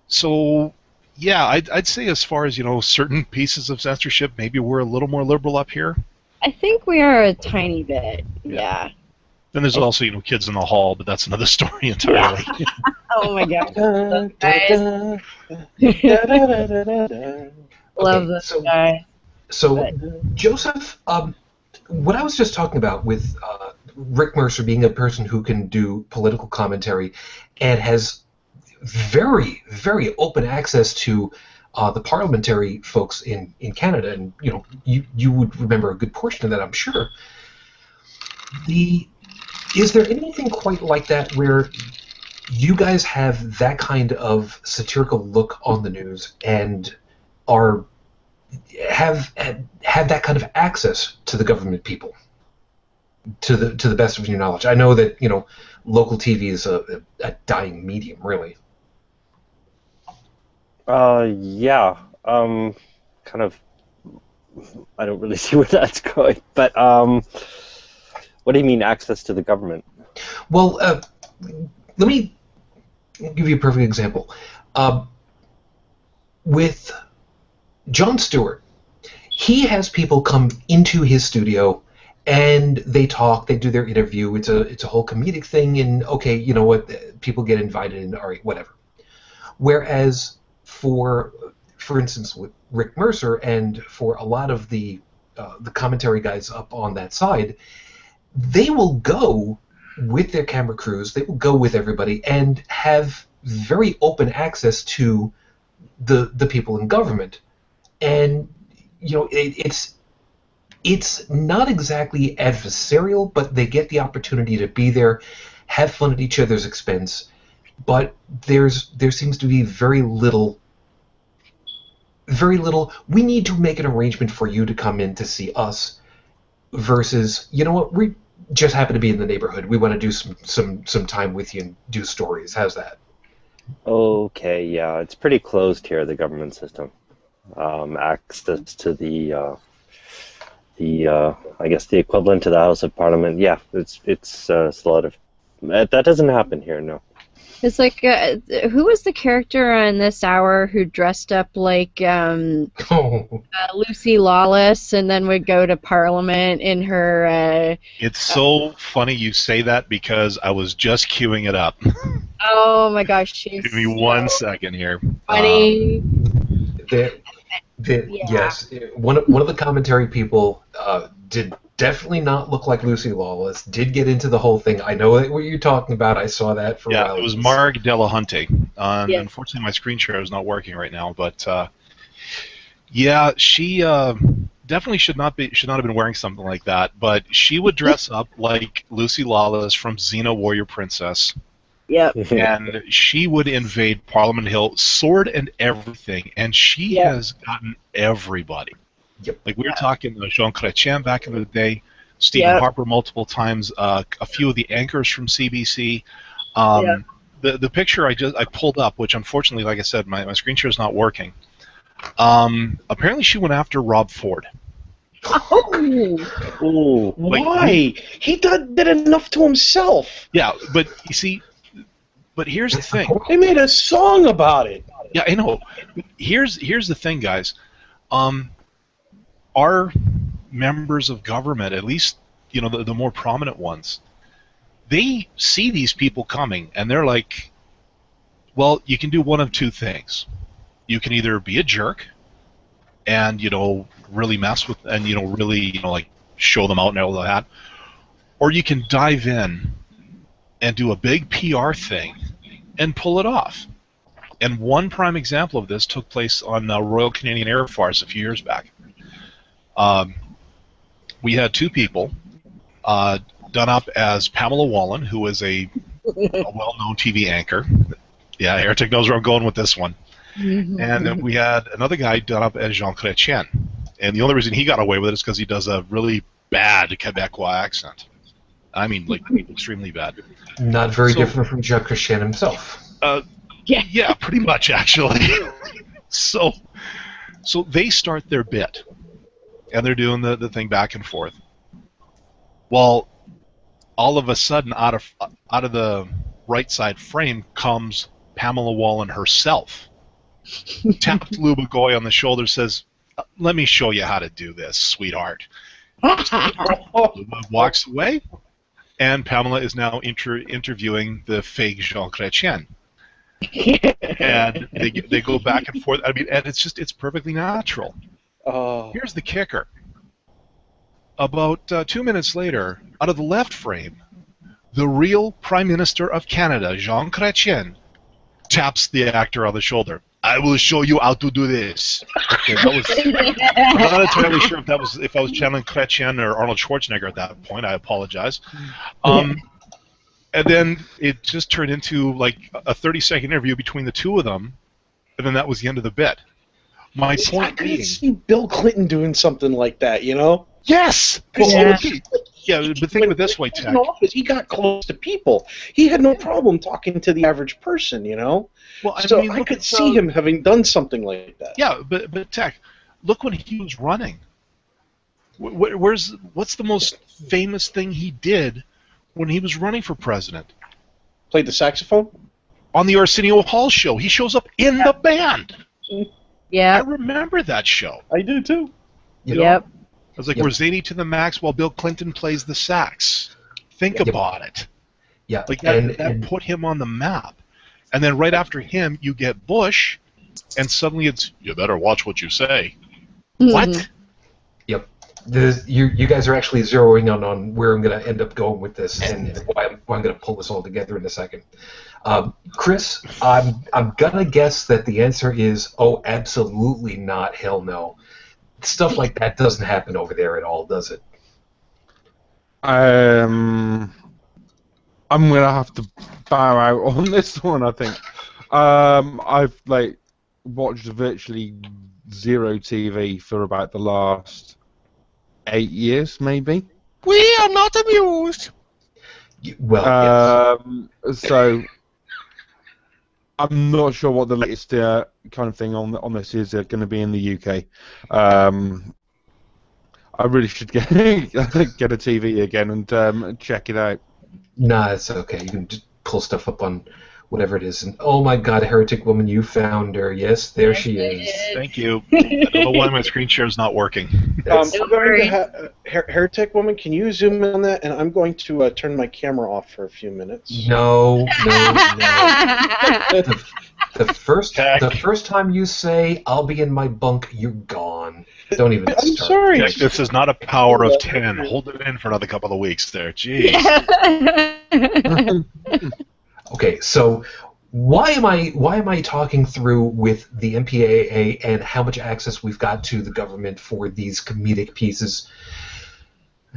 So, yeah, I'd say as far as, certain pieces of censorship, maybe we're a little more liberal up here. I think we are a tiny bit. Yeah. Then there's also, Kids in the Hall, but that's another story entirely. Oh my god. Love this guy. So, Joseph, what I was just talking about with Rick Mercer being a person who can do political commentary and has very, very open access to the parliamentary folks in Canada, and you would remember a good portion of that, I'm sure. Is there anything quite like that where you guys have that kind of satirical look on the news and have that kind of access to the government people, to the best of your knowledge? I know that local TV is a dying medium, really. Yeah. Kind of. I don't really see where that's going, but what do you mean access to the government? Well, let me give you a perfect example. With Jon Stewart, he has people come into his studio and they talk, they do their interview. It's a whole comedic thing, and okay, you know what? People get invited, and all right, whatever. Whereas for instance, with Rick Mercer and for a lot of the commentary guys up on that side, they will go with their camera crews, they will go with everybody and have very open access to the people in government. And it's not exactly adversarial, but they get the opportunity to be there, have fun at each other's expense. But there seems to be very little. We need to make an arrangement for you to come in to see us. Versus, you know what, we just happen to be in the neighborhood. We want to do some time with you and do stories. How's that? Okay, yeah, it's pretty closed here, the government system. Access to the I guess the equivalent to the House of Parliament. Yeah, it's a lot of that doesn't happen here. No. It's like, who was the character on this hour who dressed up like Lucy Lawless and then would go to Parliament in her... It's so funny you say that because I was just queuing it up. Oh my gosh, she's Give me 1 second here. funny. Yes, one of the commentary people did definitely not look like Lucy Lawless. Did get into the whole thing. I know what you're talking about. I saw that for a while. It was Marg Delahunty. Yes. Unfortunately, my screen share is not working right now, but she definitely should not have been wearing something like that. But she would dress up like Lucy Lawless from Xena Warrior Princess. Yep. And she would invade Parliament Hill, sword and everything, and she has gotten everybody. Yep. Like we were talking to Jean Chrétien back in the day, Stephen Harper multiple times, a few of the anchors from CBC. The picture I pulled up, which unfortunately, like I said, my screen share is not working. Apparently, she went after Rob Ford. Oh, why? He did enough to himself. Yeah, but you see, here's the thing. They made a song about it. Yeah, I know. Here's the thing, guys. Our members of government, at least the more prominent ones, they see these people coming and they're like, well, you can do one of two things. You can either be a jerk and really mess with and really like show them out and all that, or you can dive in and do a big PR thing and pull it off. And one prime example of this took place on Royal Canadian Air Force a few years back. We had two people done up as Pamela Wallen, who is a well-known TV anchor. Yeah, Heretic knows where I'm going with this one. And then we had another guy done up as Jean Chrétien. And the only reason he got away with it is because he does a really bad Quebecois accent. I mean, like, extremely bad. Not very different from Jean Chrétien himself. Yeah, pretty much, actually. So, So they start their bit, and they're doing the thing back and forth. Well, all of a sudden, out of the right side frame comes Pamela Wallen herself. Tapped Luba Goy on the shoulder, says, "Let me show you how to do this, sweetheart." Luba walks away, and Pamela is now interviewing the fake Jean Chrétien. And they go back and forth. I mean, and it's perfectly natural. Here's the kicker. About 2 minutes later, out of the left frame, the real Prime Minister of Canada, Jean Chrétien, taps the actor on the shoulder. "I will show you how to do this." Okay, I'm not entirely sure if I was channeling Chrétien or Arnold Schwarzenegger at that point. I apologize. And then it just turned into like a 30-second interview between the two of them, and then that was the end of the bit. My point I could being, see Bill Clinton doing something like that, you know? yes. Yeah. Yeah, but think of it this way, Tech. In office, he got close to people. He had no problem talking to the average person, you know? Well, So mean, I look could at, see him having done something like that. Yeah, but Tech, look when he was running. What's the most famous thing he did when he was running for president? Played the saxophone? On the Arsenio Hall show, he shows up in the band. I Yep. remember that show. I do too. Yep. I was like, Yep. we're zany to the max while Bill Clinton plays the sax. Think Yep. about it. Yeah, Like that put him on the map. And then right after him, you get Bush, and suddenly it's, you better watch what you say. What? Yep. You guys are actually zeroing in on where I'm going to end up going with this, and why I'm going to pull this all together in a second. Chris, I'm going to guess that the answer is, oh, absolutely not, hell no. Stuff like that doesn't happen over there at all, does it? I'm gonna have to bow out on this one, I think. I've watched virtually zero TV for about the last 8 years, maybe. We are not amused. Well, yes. So I'm not sure what the latest kind of thing on this is going to be in the UK. I really should get a TV again and check it out. Nah, it's okay. You can just pull stuff up on whatever it is. And oh my God, Heretic Woman, you found her. Yes, there she is. Thank you. I don't know why my screen share is not working. That's- Don't worry. Heretic Woman, can you zoom in on that? And I'm going to turn my camera off for a few minutes. no. The first time you say I'll be in my bunk, you're gone. Don't even I'm start. sorry. Jack, this is not a power of 10. Hold it in for another couple of weeks there. Jeez. Okay, so why am I talking through with the MPAA and how much access we've got to the government for these comedic pieces?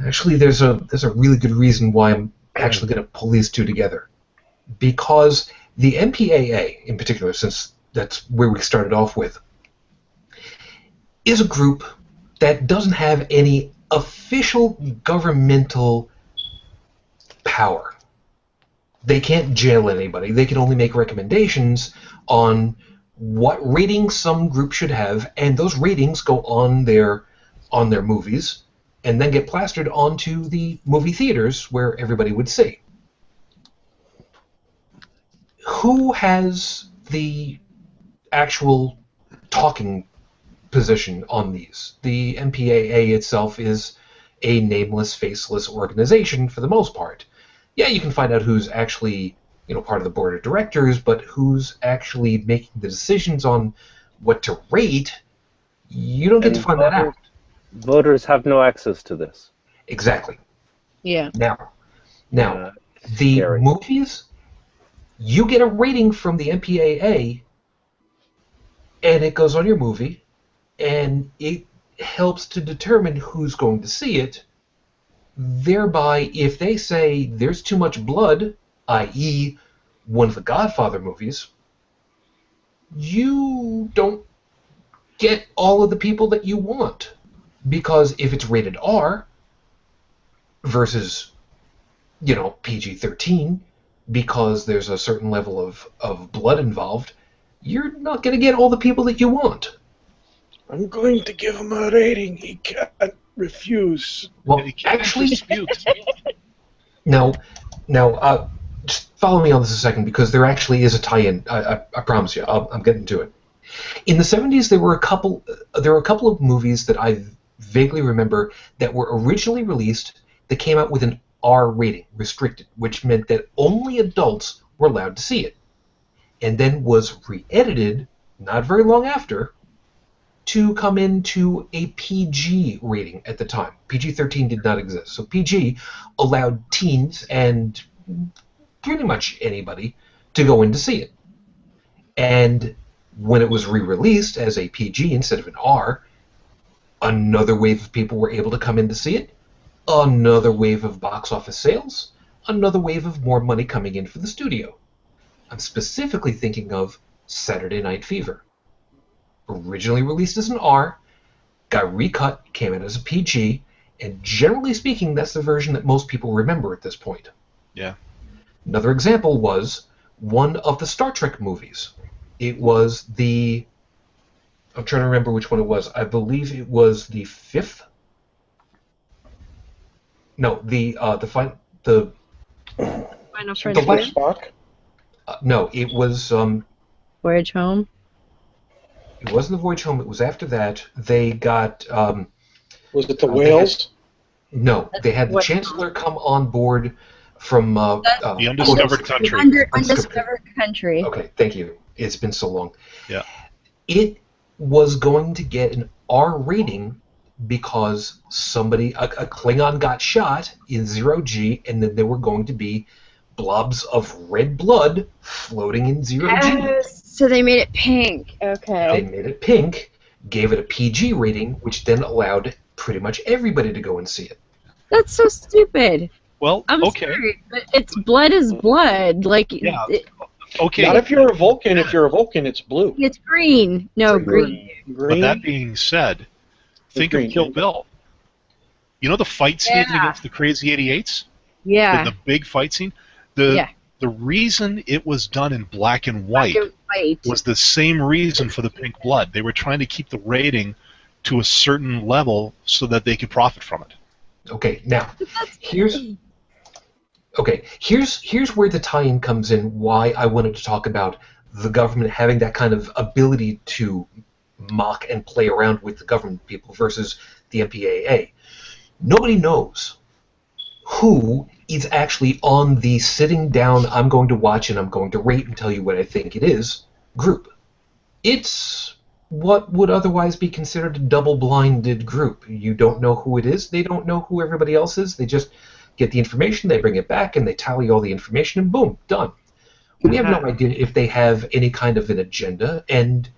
Actually, there's a really good reason why I'm actually going to pull these two together, because the MPAA in particular, since that's where we started off with, is a group that doesn't have any official governmental power. They can't jail anybody. They can only make recommendations on what ratings some group should have, and those ratings go on their movies and then get plastered onto the movie theaters where everybody would see. Who has the actual talking position on these? The MPAA itself is a nameless, faceless organization for the most part. Yeah, you can find out who's actually, part of the board of directors, but who's actually making the decisions on what to rate, you don't get to find that out. Voters have no access to this. Exactly. Yeah. Now, the scary. movies, you get a rating from the MPAA, and it goes on your movie, and it helps to determine who's going to see it. Thereby, if they say there's too much blood, i.e., one of the Godfather movies, you don't get all of the people that you want. Because if it's rated R versus, PG-13, because there's a certain level of blood involved, you're not going to get all the people that you want. I'm going to give him a rating. He can't refuse. Well, You can't actually, dispute. now, just follow me on this a second, because there actually is a tie-in. I promise you. I'm getting to it. In the 70s, there were a couple of movies that I vaguely remember that were originally released that came out with an R rating, restricted, which meant that only adults were allowed to see it, and then was re-edited not very long after to come into a PG rating at the time. PG-13 did not exist, so PG allowed teens and pretty much anybody to go in to see it. And when it was re-released as a PG instead of an R, another wave of people were able to come in to see it, another wave of box office sales, another wave of more money coming in for the studio. I'm specifically thinking of Saturday Night Fever. Originally released as an R, got recut, came in as a PG, and generally speaking, that's the version that most people remember at this point. Yeah. Another example was one of the Star Trek movies. It was I'm trying to remember which one it was. I believe it was the fifth. No, Final the Frontier? Spock? no, it was Voyage Home? it wasn't the Voyage Home. It was after that. They got Was it the whales? they had the Chancellor come on board from The Undiscovered Country. Undiscovered Country. Okay, thank you. It's been so long. Yeah. It was going to get an R rating because a Klingon got shot in 0G, and then there were going to be blobs of red blood floating in 0G. So they made it pink. Okay. They made it pink, gave it a PG rating, which then allowed pretty much everybody to go and see it. That's so stupid. Well, I'm okay. sorry, but it's blood is blood. Like, Yeah. Okay. Not if you're a Vulcan. If you're a Vulcan, it's blue. it's green. No, green. But that being said, think of green. Kill Bill. You know the fight scene Yeah. against the Crazy 88s? Yeah. The big fight scene? Yeah. The reason it was done in black and white Black and white. was the same reason for the pink blood. They were trying to keep the rating to a certain level so that they could profit from it. Okay, now here's where the tie-in comes in. Why I wanted to talk about the government having that kind of ability to mock and play around with the government people versus the MPAA. Nobody knows who is actually on the sitting down, I'm going to watch and I'm going to rate and tell you what I think it is group. It's what would otherwise be considered a double-blinded group. You don't know who it is. They don't know who everybody else is. They just get the information, they bring it back, and they tally all the information, and boom, done. We have no idea if they have any kind of an agenda, and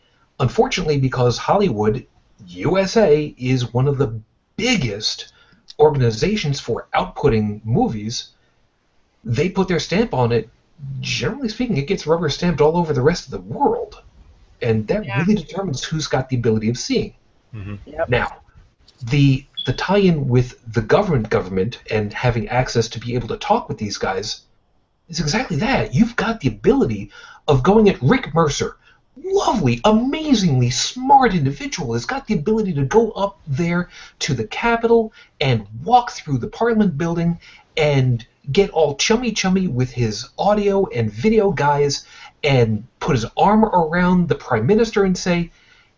unfortunately, because Hollywood, USA, is one of the biggest organizations for outputting movies, they put their stamp on it. Generally speaking, it gets rubber stamped all over the rest of the world. And that really determines who's got the ability of seeing. Mm-hmm. Yep. Now, the tie-in with the government and having access to be able to talk with these guys is exactly that. You've got the ability of going at Rick Mercer, lovely, amazingly smart individual, has got the ability to go up there to the Capitol and walk through the Parliament building and get all chummy with his audio and video guys and put his arm around the Prime Minister and say,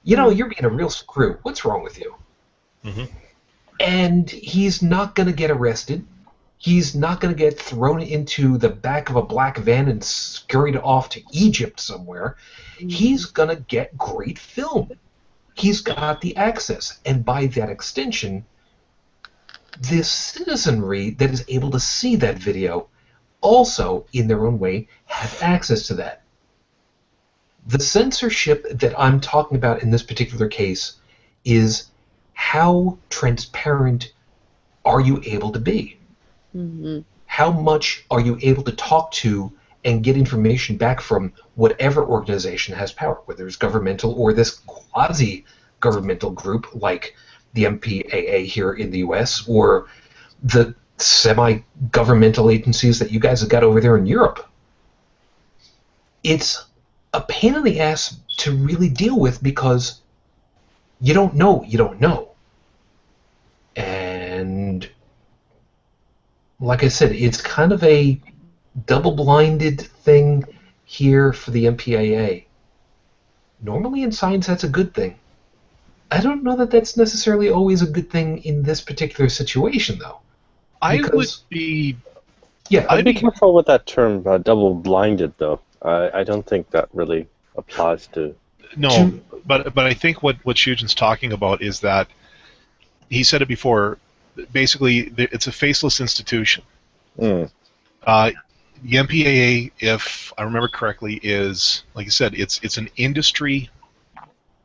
you know, you're being a real screw. What's wrong with you? Mm-hmm. And he's not going to get arrested. He's not going to get thrown into the back of a black van and scurried off to Egypt somewhere. He's going to get great film. He's got the access. And by that extension, the citizenry that is able to see that video also, in their own way, have access to that. The censorship that I'm talking about in this particular case is how transparent are you able to be? Mm-hmm. How much are you able to talk to and get information back from whatever organization has power, whether it's governmental or this quasi-governmental group like the MPAA here in the U.S. or the semi-governmental agencies that you guys have got over there in Europe. It's a pain in the ass to really deal with because you don't know, you don't know. And like I said, it's kind of a double-blinded thing here for the MPAA. Normally in science, that's a good thing. I don't know that that's necessarily always a good thing in this particular situation, though. I would be... Yeah, I'd be careful with that term, double-blinded, though. I don't think that really applies to... No, but I think what Shujin's talking about is that, he said it before, basically it's a faceless institution. Mm. The MPAA, if I remember correctly, is, like I said, it's an industry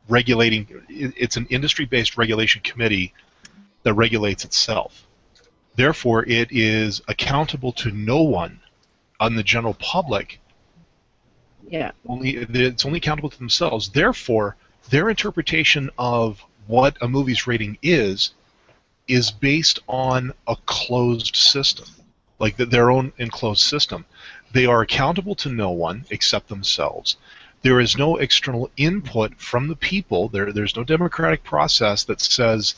regulating, it's an industry-based regulation committee that regulates itself. Therefore, it is accountable to no one on the general public. Yeah. It's only accountable to themselves. Therefore, their interpretation of what a movie's rating is based on a closed system, like their own enclosed system. They are accountable to no one except themselves. There is no external input from the people. There's no democratic process that says,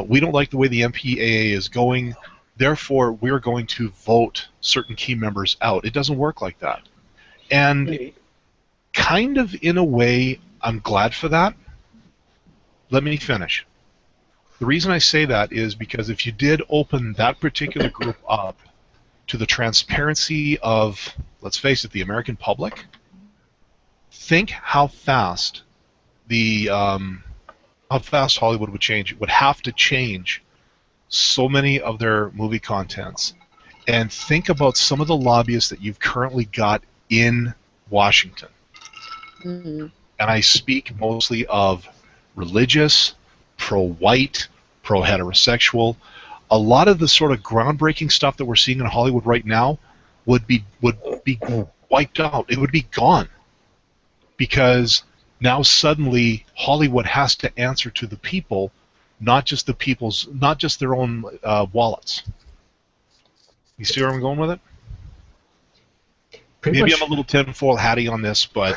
we don't like the way the MPAA is going, therefore we're going to vote certain key members out. It doesn't work like that. And kind of in a way, I'm glad for that. Let me finish. The reason I say that is because if you did open that particular group up to the transparency of, let's face it, the American public, think how fast Hollywood would change. It would have to change so many of their movie contents. And think about some of the lobbyists that you've currently got in Washington. Mm-hmm. And I speak mostly of religious, pro-white, pro-heterosexual. A lot of the sort of groundbreaking stuff that we're seeing in Hollywood right now would be wiped out. It would be gone. Because now suddenly Hollywood has to answer to the people, not just their own wallets. You see where I'm going with it? Maybe I'm a little tinfoil hatty on this, but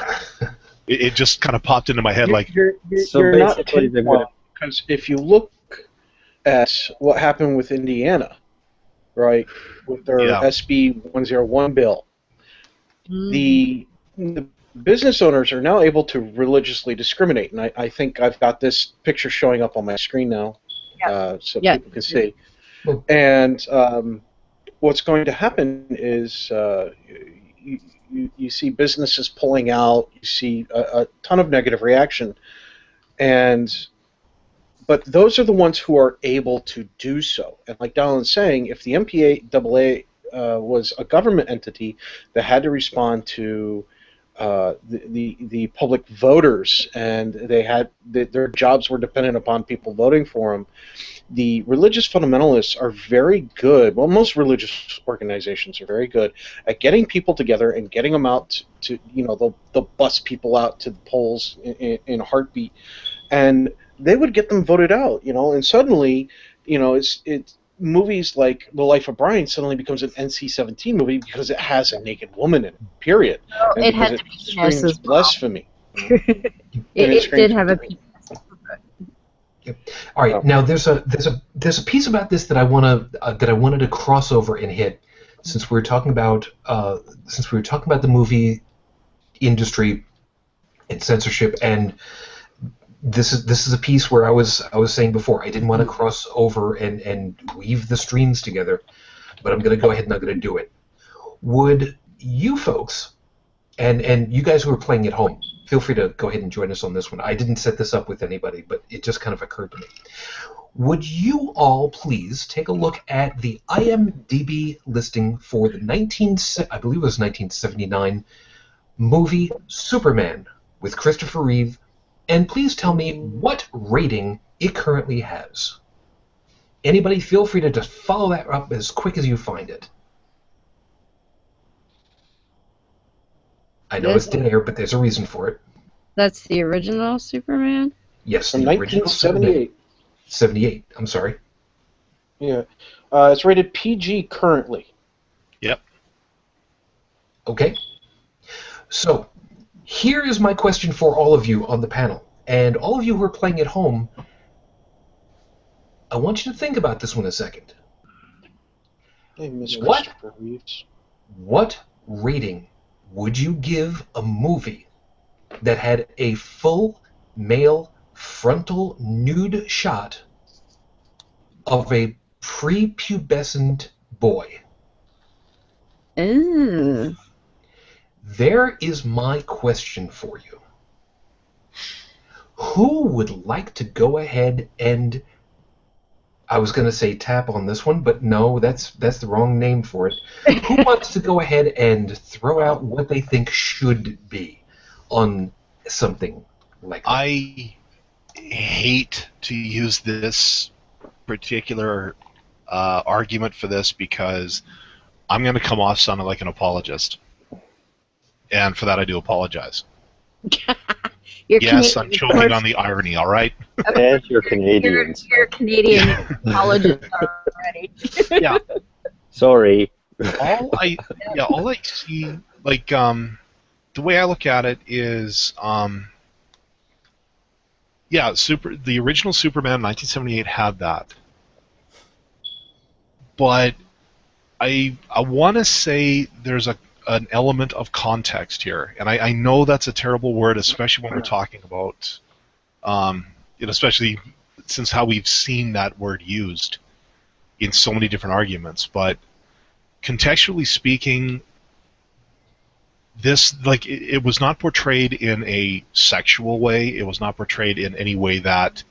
it just kind of popped into my head like... You're not tinfoil, because if you look at what happened with Indiana, right, with their SB 101 bill, the business owners are now able to religiously discriminate, and I think I've got this picture showing up on my screen now, so people can see. And what's going to happen is you see businesses pulling out, you see a ton of negative reaction, but those are the ones who are able to do so. And like Donald's saying, if the MPAA was a government entity that had to respond to the public voters, and they had their jobs were dependent upon people voting for them, the religious fundamentalists are very good. Well, most religious organizations are very good at getting people together and getting them out to they'll bus people out to the polls in a heartbeat, and they would get them voted out. And suddenly, it's movies like The Life of Brian suddenly becomes an NC-17 movie because it has a naked woman in it, period. Well, and it had because to it be nice screams as well. blasphemy. it did have a piece. All right, now there's a piece about this that I wanted to cross over and hit, since we were talking about the movie industry and censorship, and this is a piece where I was saying before I didn't want to cross over and weave the streams together, but I'm going to go ahead and I'm going to do it. Would you folks, and you guys who are playing at home, feel free to go ahead and join us on this one. I didn't set this up with anybody, but it just kind of occurred to me. Would you all please take a look at the IMDb listing for the I believe it was 1979 movie Superman with Christopher Reeve, and please tell me what rating it currently has. Anybody, feel free to just follow that up as quick as you find it. I know it's dead air, but there's a reason for it. That's the original Superman? Yes, From the original 1978. 78, I'm sorry. Yeah. It's rated PG currently. Yep. Okay. So, here is my question for all of you on the panel. And all of you who are playing at home, I want you to think about this one a second. Hey, Miss What? Christopher Reeves. What rating would you give a movie that had a full male frontal nude shot of a prepubescent boy? Ooh. There is my question for you. Who would like to go ahead and, I was going to say tap on this one, but no, that's the wrong name for it. Who wants to go ahead and throw out what they think should be on something like that? I hate to use this particular argument for this because I'm going to come off sounding like an apologist. And for that, I do apologize. Yes, I'm choking on the irony, all right? And you're Canadian. You're Canadian apologist already. Yeah. Sorry. All I see, like, the way I look at it is, the original Superman 1978 had that. But I want to say there's an element of context here, and I know that's a terrible word, especially when we're talking about, especially since how we've seen that word used in so many different arguments. But contextually speaking, this, like, it was not portrayed in a sexual way. It was not portrayed in any way that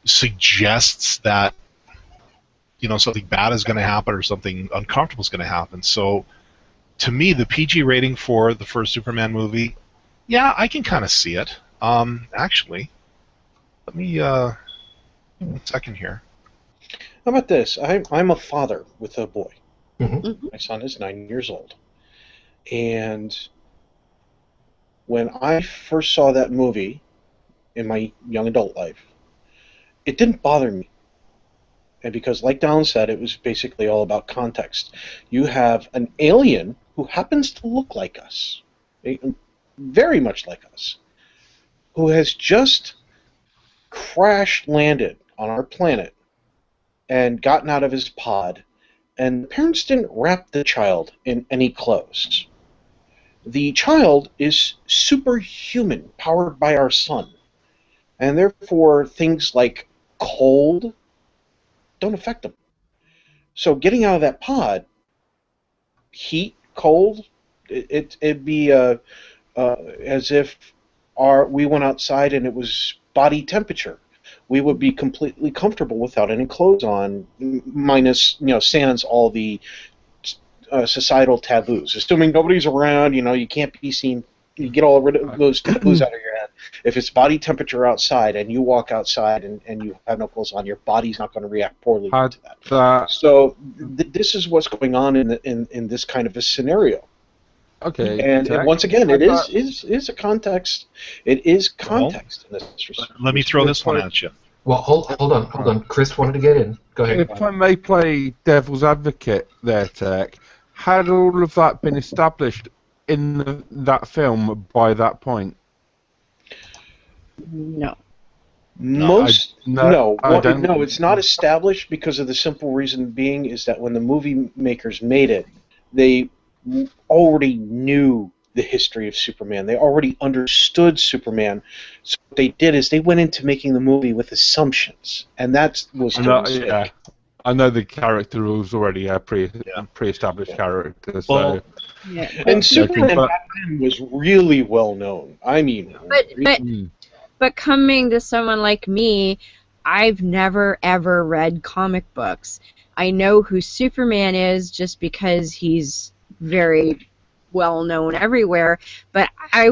suggests that, something bad is going to happen or something uncomfortable is going to happen. So, to me, the PG rating for the first Superman movie, yeah, I can kind of see it. Actually, let me 1 second here. How about this? I'm a father with a boy. Mm-hmm. My son is 9 years old. And when I first saw that movie in my young adult life, it didn't bother me. And because, like Don said, it was basically all about context. You have an alien who happens to look like us, very much like us, who has just crash-landed on our planet and gotten out of his pod, and the parents didn't wrap the child in any clothes. The child is superhuman, powered by our sun, and therefore things like cold don't affect them. So getting out of that pod, heat, cold, it'd be as if we went outside and it was body temperature. We would be completely comfortable without any clothes on, minus, sans all the societal taboos. Assuming nobody's around, you can't be seen. You get all rid of those taboos out of your head. If it's body temperature outside and you walk outside and you have no clothes on, your body's not going to react poorly to that. So this is what's going on in this kind of a scenario. Okay. And once again, it is a context. It is context in this respect. Let me throw this one at you. Well, hold on. Chris wanted to get in. Go ahead. If I may play devil's advocate there, Tech, had all of that been established in that film by that point? No. No, it's not established because of the simple reason being is that when the movie makers made it, they already knew the history of Superman. They already understood Superman. So what they did is they went into making the movie with assumptions, and that was the mistake. Yeah. I know the character was already a pre-established character. So. Well, Yeah. And Superman back then was really well known. I mean, But coming to someone like me, I've never ever read comic books. I know who Superman is just because he's very well known everywhere. But I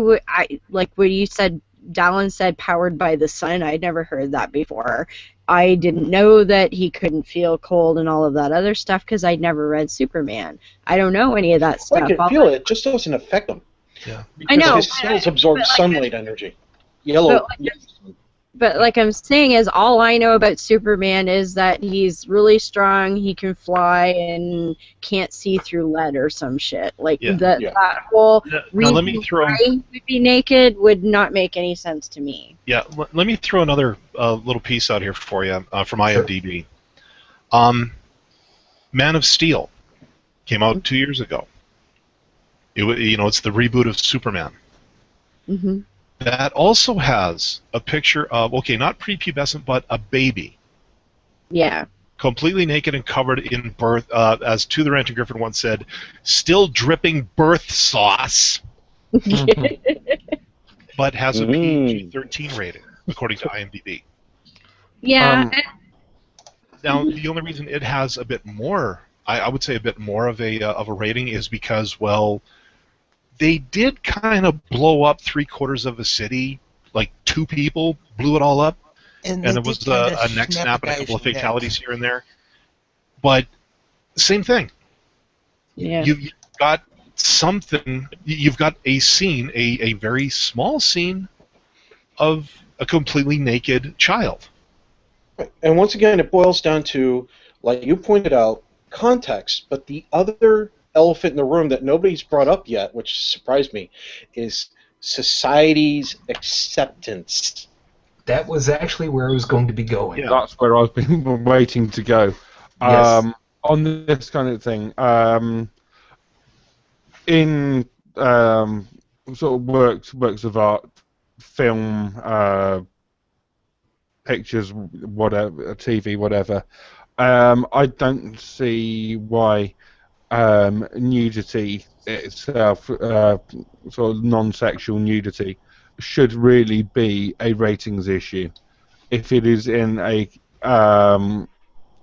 like what you said. Dallin said, "Powered by the sun." I'd never heard that before. I didn't know that he couldn't feel cold and all of that other stuff because I'd never read Superman. I don't know any of that stuff. I can feel it. It just doesn't affect him. Yeah. I know. His cells absorb sunlight energy. Yellow. But like I'm saying is, all I know about Superman is that he's really strong, he can fly, and can't see through lead or some shit. Like, Yeah. that whole Now let me reason throw. why he would be naked would not make any sense to me. Yeah, let me throw another little piece out here for you from Sure. IMDb. Man of Steel came out 2 years ago. It's the reboot of Superman. Hmm. That also has a picture of, okay, not prepubescent, but a baby, Yeah. completely naked and covered in birth, as To the Ranting Griffin once said, still dripping birth sauce, but has a PG-13 rating, according to IMDb. Yeah. Now, the only reason it has a bit more, I would say a bit more of a rating, is because, well, they did kind of blow up 3/4 of a city. Like 2 people blew it all up, and there was a neck snap and a couple of fatalities here and there. But same thing. Yeah. You've got something. You've got a scene, a very small scene, of a completely naked child. And once again, it boils down to, like you pointed out, context. But the other elephant in the room that nobody's brought up yet, which surprised me, is society's acceptance. That was actually where I was going to be going. Yeah. That's where I've been waiting to go. Yes. On this kind of thing, in sort of works of art, film, pictures, whatever, TV, whatever, I don't see why nudity itself, sort of non-sexual nudity, should really be a ratings issue if it is in a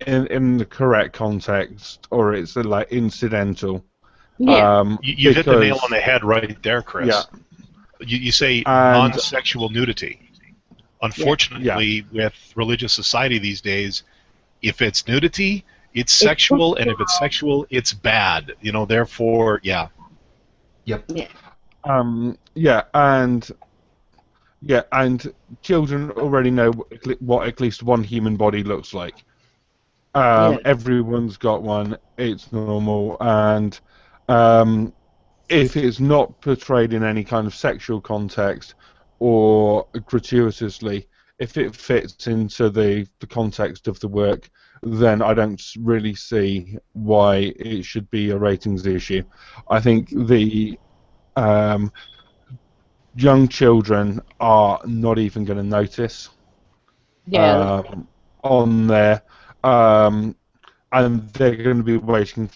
in the correct context, or it's like incidental. Yeah. You hit the nail on the head right there, Chris. Yeah. You say And- non-sexual nudity. Unfortunately, with religious society these days, if it's nudity, it's sexual, and if it's sexual, it's bad. Therefore, yeah. Yep. And children already know what at least one human body looks like. Everyone's got one. It's normal, and if it's not portrayed in any kind of sexual context or gratuitously, if it fits into the context of the work, then I don't really see why it should be a ratings issue. I think the young children are not even going to notice on there, and they're going to be waiting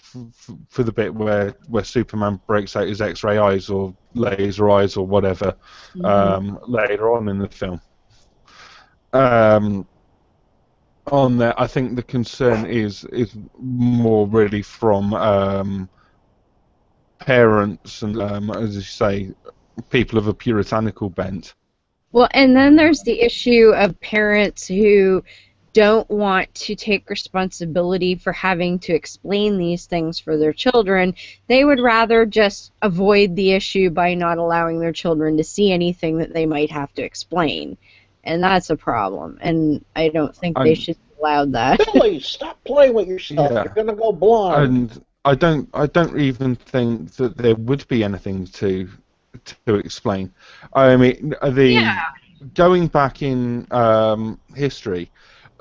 for the bit where Superman breaks out his X-ray eyes or laser eyes or whatever later on in the film. On there, I think the concern is more really from parents and, as you say, people of a puritanical bent. Well, and then there's the issue of parents who don't want to take responsibility for having to explain these things for their children. They would rather just avoid the issue by not allowing their children to see anything that they might have to explain. And that's a problem. And I don't think they should be allowed that. Billy, stop playing with yourself. Yeah. You're gonna go blind. And I don't even think that there would be anything to explain. I mean, going back in history,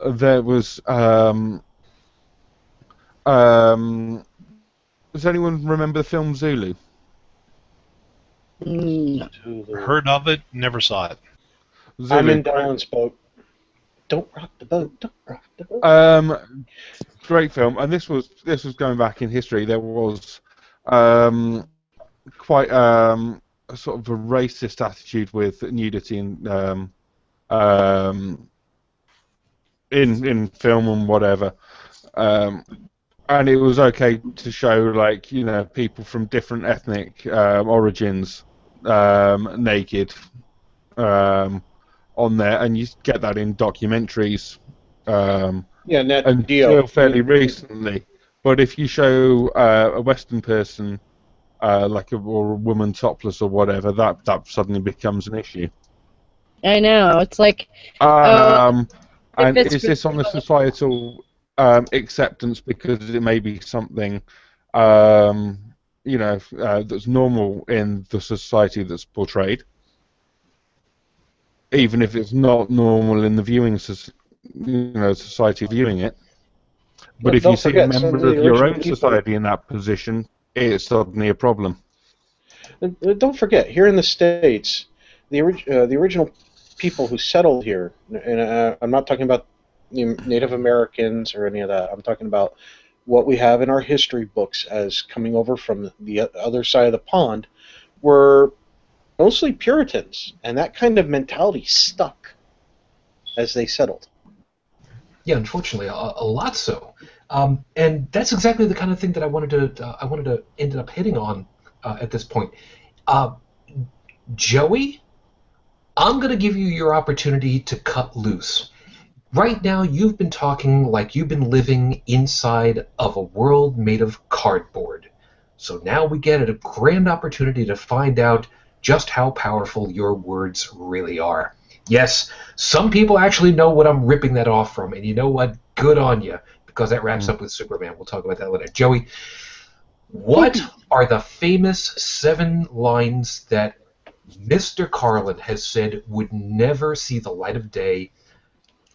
there was does anyone remember the film Zulu? Heard of it, never saw it. Zulu. I'm in Dylan's boat. Don't rock the boat. Don't rock the boat. Great film, and this was going back in history. There was quite a sort of a racist attitude with nudity in film and whatever, and it was okay to show, like, people from different ethnic origins naked on there, and you get that in documentaries. Until fairly recently. But if you show a Western person, or a woman topless or whatever, that suddenly becomes an issue. I know. It's like, And it's is this on the societal acceptance because it may be something, that's normal in the society that's portrayed, even if it's not normal in the society viewing it. But if you Don't see a forget, some of member the of your original own people. society in that position, it's suddenly a problem. Don't forget, here in the States, the original people who settled here, and I'm not talking about Native Americans or any of that. I'm talking about what we have in our history books as coming over from the other side of the pond, were mostly Puritans, and that kind of mentality stuck as they settled. Yeah, unfortunately, a lot so. And that's exactly the kind of thing that I wanted to end up hitting on at this point. Joey, I'm going to give you your opportunity to cut loose. Right now, you've been talking like you've been living inside of a world made of cardboard. So now we get a grand opportunity to find out just how powerful your words really are. Yes, some people actually know what I'm ripping that off from, and you know what? Good on you, because that wraps up with Superman. We'll talk about that later. Joey, what are the famous 7 lines that Mr. Carlin has said would never see the light of day,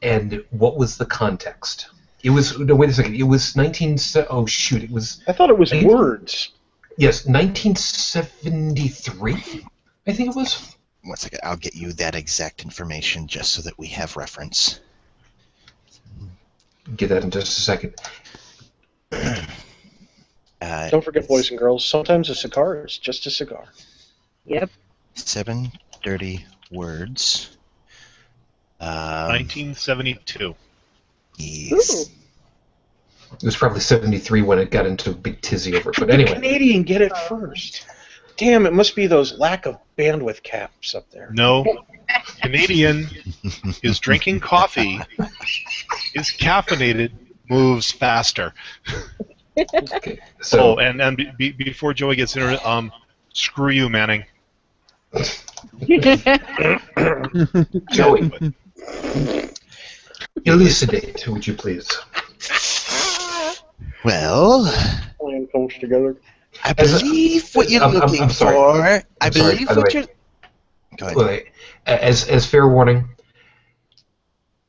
and what was the context? It was, no, wait a second, it was oh shoot, it was... I thought it was words. Yes, 1973, I think it was. 1 second, I'll get you that exact information just so that we have reference. Get that in just a second. Don't forget, boys and girls, sometimes a cigar is just a cigar. Yep. 7 dirty words. 1972. Yes. It was probably 73 when it got into a big tizzy over it, but The anyway. Canadian get it first. Damn, it must be those lack of bandwidth caps up there. No. Canadian is drinking coffee, is caffeinated, moves faster. Okay, so... Oh, and before Joey gets in, screw you, Manning. Joey, elucidate, would you please? Well, Plan comes together. I believe what you're looking I'm sorry. for. I'm sorry, believe by the what way. you're. Go ahead. Wait, as fair warning,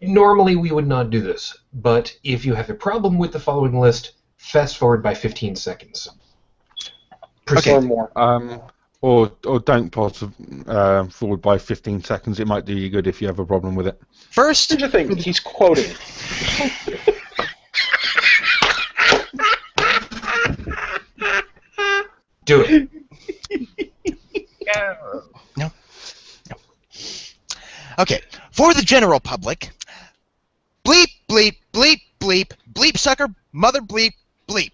normally we would not do this, but if you have a problem with the following list, fast forward by 15 seconds. Proceed. Or more. Or don't pause forward by 15 seconds. It might do you good if you have a problem with it. First, Here's the thing, he's quoting. Do it. No. Okay, for the general public, bleep, bleep, bleep, bleep, bleep sucker, mother bleep, bleep.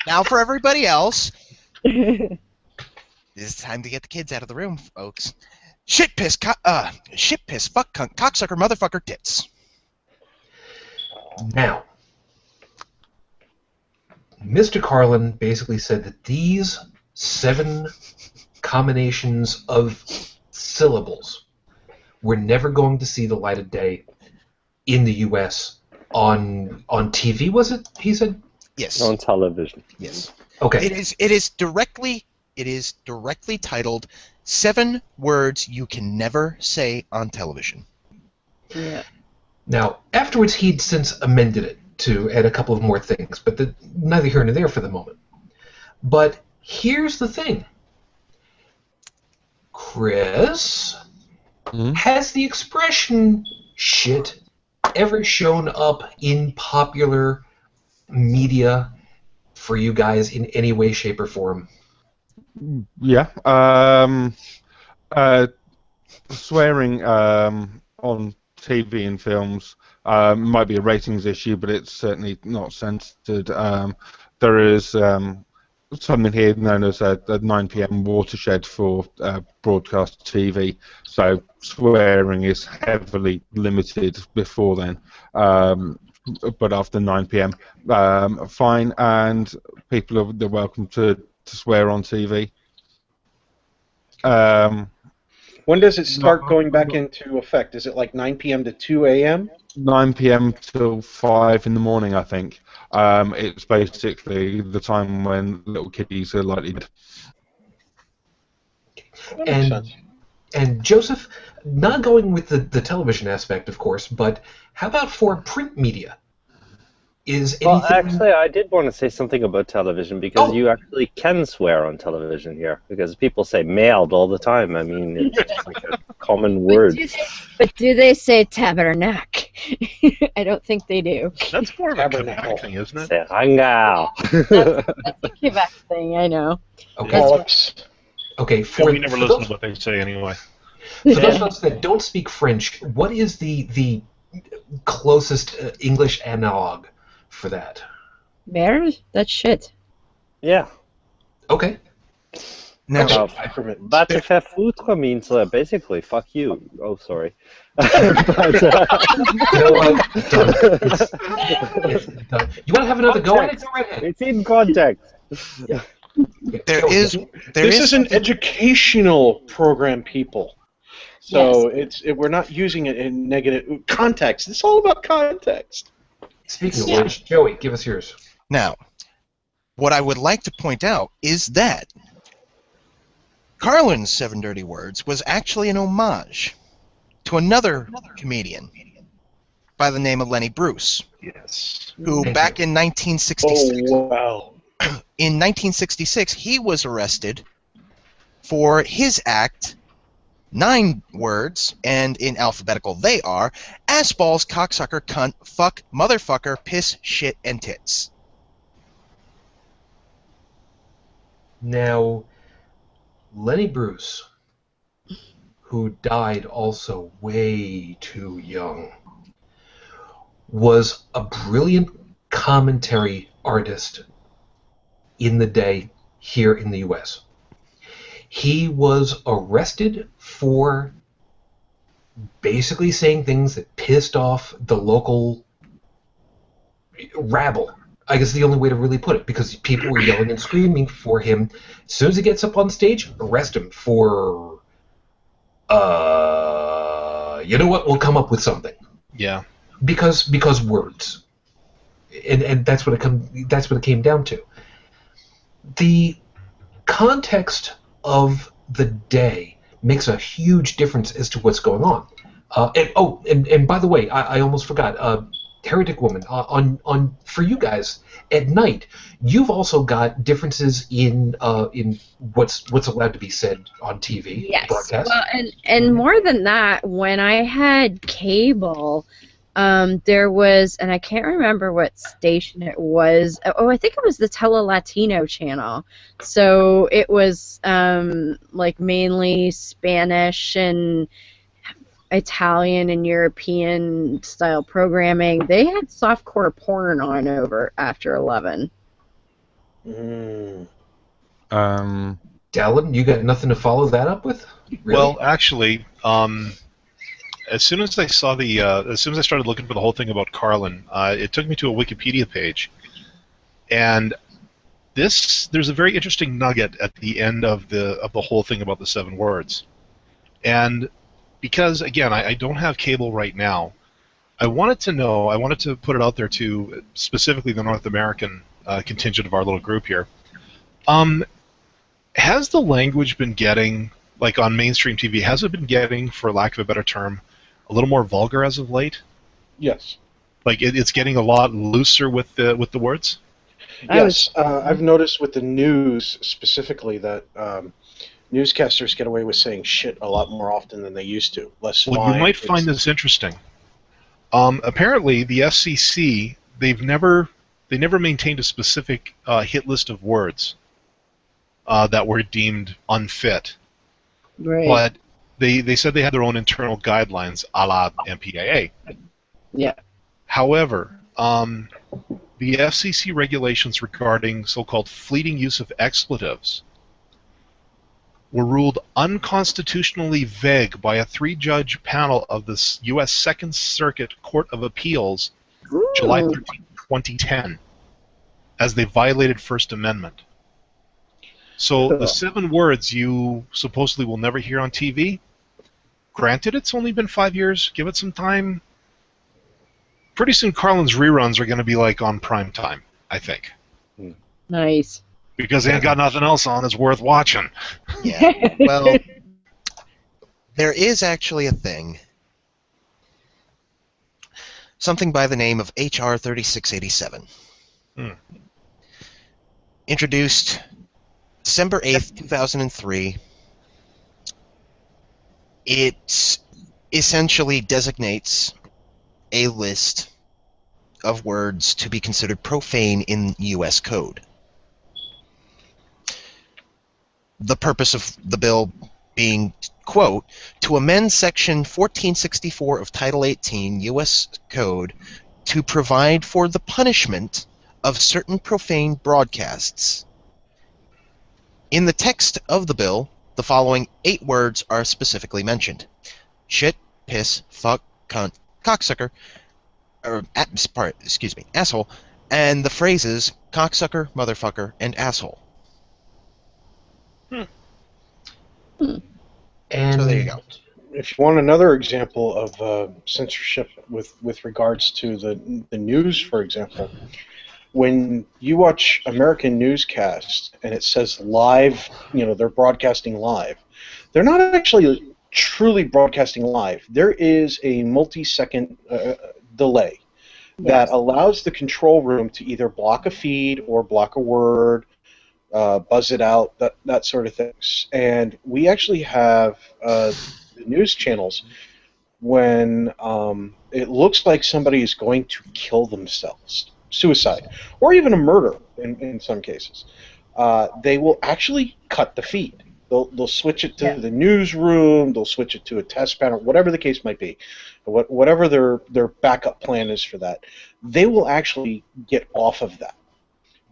Now for everybody else, it's time to get the kids out of the room, folks. Shit piss, fuck, cunt, cocksucker, motherfucker, tits. Now, Mr. Carlin basically said that these 7 combinations of syllables were never going to see the light of day in the U.S. on TV, was it? He said? Yes. On television. Yes. Okay. It is directly titled 7 words you can never say on television. Yeah. Now, afterwards, he'd since amended it to add a couple of more things, but neither here nor there for the moment. But here's the thing. Chris, has the expression shit ever shown up in popular media for you guys in any way, shape, or form? Yeah. Swearing on TV and films might be a ratings issue, but it's certainly not censored. There is something here known as a 9 p.m. watershed for broadcast TV, so swearing is heavily limited before then. But after 9 p.m., fine, and people are welcome to swear on TV. When does it start going back into effect? Is it like 9 p.m. to 2 a.m.? 9 p.m. till 5 in the morning, I think. It's basically the time when little kiddies are likely to. That makes sense. And Joseph, not going with the television aspect, of course, but how about for print media? Is anything... Well, actually, I did want to say something about television because you actually can swear on television here because people say mailed all the time. I mean, it's like a common word. But do they say tabernacle? I don't think they do. That's more of a Quebec thing, isn't it? Say hangao. That's a Quebec thing, I know. Okay. Okay. We never listen to what they say anyway. For those of us that don't speak French, what is the closest English analog for that? Merde? That's shit. Yeah. Okay. Now, Va te faire foutre means basically fuck you. Oh, sorry. You know what? It's done. You want to have another go at it? Go right ahead. It's in context. This is an educational program, people. So we're not using it in negative context. It's all about context. Speaking of which, Joey, give us yours. Now, what I would like to point out is that Carlin's 7 Dirty Words was actually an homage to another comedian by the name of Lenny Bruce. Yes. Who, back in 1966, in 1966, he was arrested for his act, 9 words, and in alphabetical they are, ass balls, cocksucker, cunt, fuck, motherfucker, piss, shit, and tits. Now, Lenny Bruce, who died also way too young, was a brilliant commentary artist in the day here in the U.S. He was arrested for basically saying things that pissed off the local rabble. I guess the only way to really put it, because people were yelling and screaming for him. As soon as he gets up on stage, arrest him for, you know what? We'll come up with something. Yeah. Because words, and that's what it came down to. The context of the day makes a huge difference as to what's going on. And by the way, I almost forgot. Heretic Woman, on for you guys at night, you've also got differences in what's allowed to be said on TV. Yes. Broadcast. Well, and more than that, when I had cable, there was, and I can't remember what station it was. Oh, I think it was the Tele Latino channel. So it was like mainly Spanish and Italian and European style programming. They had softcore porn on over after 11. Dallin, you got nothing to follow that up with? Really? Well, actually, as soon as I saw as soon as I started looking for the whole thing about Carlin, it took me to a Wikipedia page, and there's a very interesting nugget at the end of the whole thing about the 7 words, and because again I don't have cable right now, I wanted to put it out there to specifically the North American contingent of our little group here. Has the language been getting, like on mainstream TV, has it been getting, for lack of a better term, a little more vulgar as of late? Yes. Like it's getting a lot looser with the words? Yes. I've noticed with the news specifically that newscasters get away with saying shit a lot more often than they used to. Less. Well, you might find this interesting. Apparently, the FCC, they never maintained a specific hit list of words that were deemed unfit. Right. But they said they had their own internal guidelines, a la MPAA. Yeah. However, the FCC regulations regarding so-called fleeting use of expletives were ruled unconstitutionally vague by a 3-judge panel of the U.S. Second Circuit Court of Appeals, July 13, 2010, as they violated First Amendment. So the 7 words you supposedly will never hear on TV, granted it's only been 5 years, give it some time. Pretty soon Carlin's reruns are going to be like on prime time, I think. Nice. Because they ain't got nothing else on that's worth watching. Yeah. Well, there is actually a thing. Something by the name of H.R. 3687. Introduced December 8th, 2003. It essentially designates a list of words to be considered profane in U.S. code. The purpose of the bill being, quote, to amend Section 1464 of Title 18 U.S. Code to provide for the punishment of certain profane broadcasts. In the text of the bill, the following 8 words are specifically mentioned: shit, piss, fuck, cunt, cocksucker, asshole, and the phrases cocksucker, motherfucker, and asshole. And So there you go. If you want another example of censorship with regards to the news, for example, when you watch American newscasts and it says live, they're broadcasting live, they're not actually truly broadcasting live. There is a multi-second delay that allows the control room to either block a feed or block a word, buzz it out, that sort of things. And we actually have the news channels when it looks like somebody is going to kill themselves, suicide, or even a murder in some cases. They will actually cut the feed. They'll switch it to the newsroom, they'll switch it to a test panel, whatever the case might be, whatever their backup plan is for that. They will actually get off of that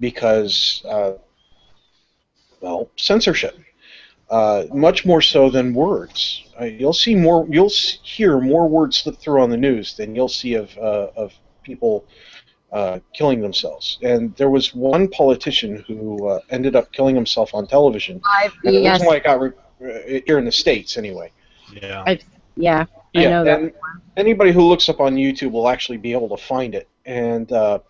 because, censorship. Much more so than words. You'll hear more words slip through on the news than you'll see of people killing themselves. And there was one politician who ended up killing himself on television. And the reason why it got here in the States, anyway. Yeah. I know that. And anybody who looks up on YouTube will actually be able to find it. And the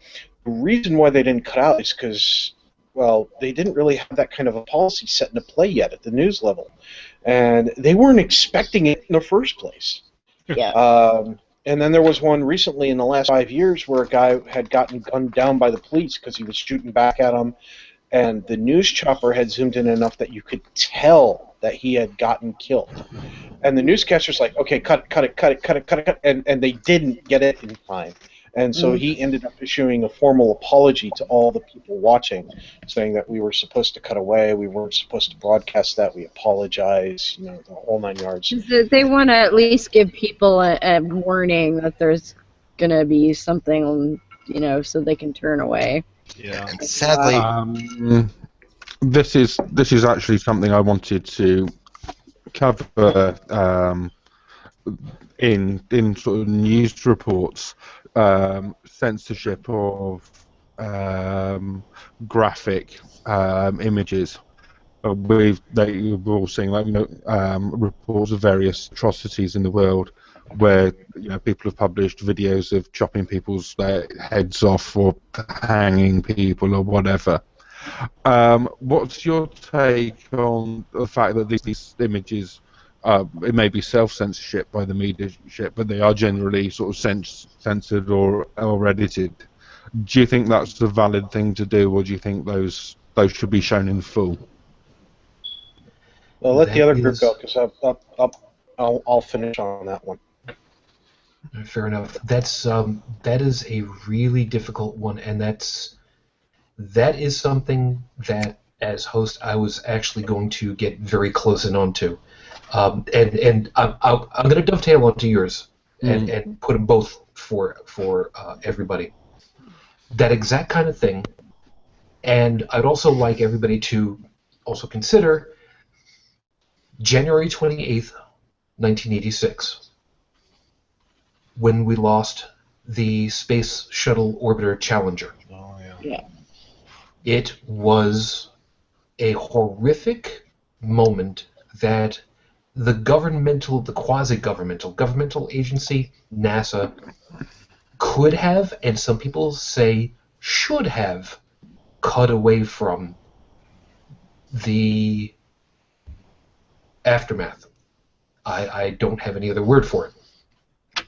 reason why they didn't cut out is because, well, they didn't really have that kind of a policy set into play yet at the news level. And they weren't expecting it in the first place. Yeah. And then there was one recently in the last 5 years where a guy had gotten gunned down by the police because he was shooting back at him, and the news chopper had zoomed in enough that you could tell that he had gotten killed. And the newscaster's like, okay, cut it, and they didn't get it in time. And so he ended up issuing a formal apology to all the people watching, saying that we were supposed to cut away, we weren't supposed to broadcast that, we apologize, the whole 9 yards. They want to at least give people a warning that there's going to be something, so they can turn away. Yeah. And sadly, this is actually something I wanted to cover in sort of news reports. Censorship of graphic images. We've all seen reports of various atrocities in the world where people have published videos of chopping people's heads off or hanging people or whatever. What's your take on the fact that these images, it may be self-censorship by the media, but they are generally sort of censored or edited? Do you think that's the valid thing to do, or do you think those should be shown in full? Well, let the other group go, because I'll finish on that one. Fair enough. That is a really difficult one, and that is something that, as host, I was actually going to get very close in onto. And I'm going to dovetail onto yours and put them both for everybody. That exact kind of thing. And I'd also like everybody to also consider January 28th, 1986, when we lost the Space Shuttle Orbiter Challenger. Oh, yeah. Yeah. It was a horrific moment that the quasi-governmental, governmental agency, NASA, could have, and some people say should have, cut away from the aftermath. I don't have any other word for it.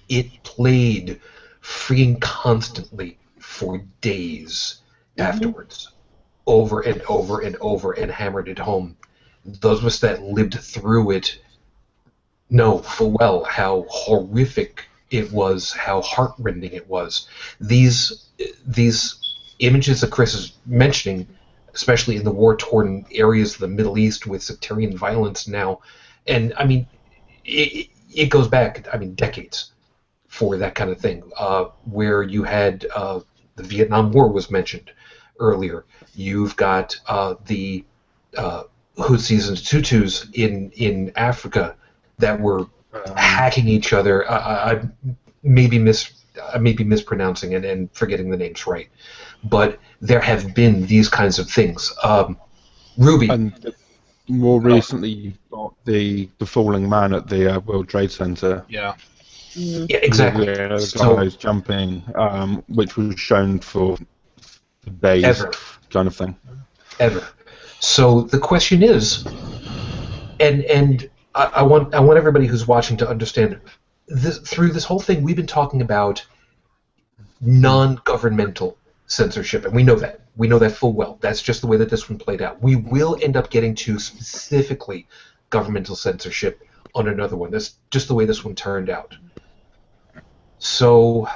It played freaking constantly for days afterwards, over and over and over, and hammered it home. Those of us that lived through it know full well how horrific it was, how heartrending it was. These images that Chris is mentioning, especially in the war-torn areas of the Middle East with sectarian violence now, and I mean, it goes back, I mean, decades for that kind of thing, where you had the Vietnam War was mentioned earlier. You've got the Houthis and Tutus in Africa that were hacking each other. I may be mispronouncing it and forgetting the names right, but there have been these kinds of things. Ruby. And more recently, you've got the falling man at the World Trade Center. Yeah. Yeah, exactly. The guys jumping, which was shown for days, Ever. kind of thing. Ever. So the question is, and I want everybody who's watching to understand, through this whole thing, we've been talking about non-governmental censorship, and we know that. We know that full well. That's just the way that this one played out. We will end up getting to specifically governmental censorship on another one. That's just the way this one turned out. So,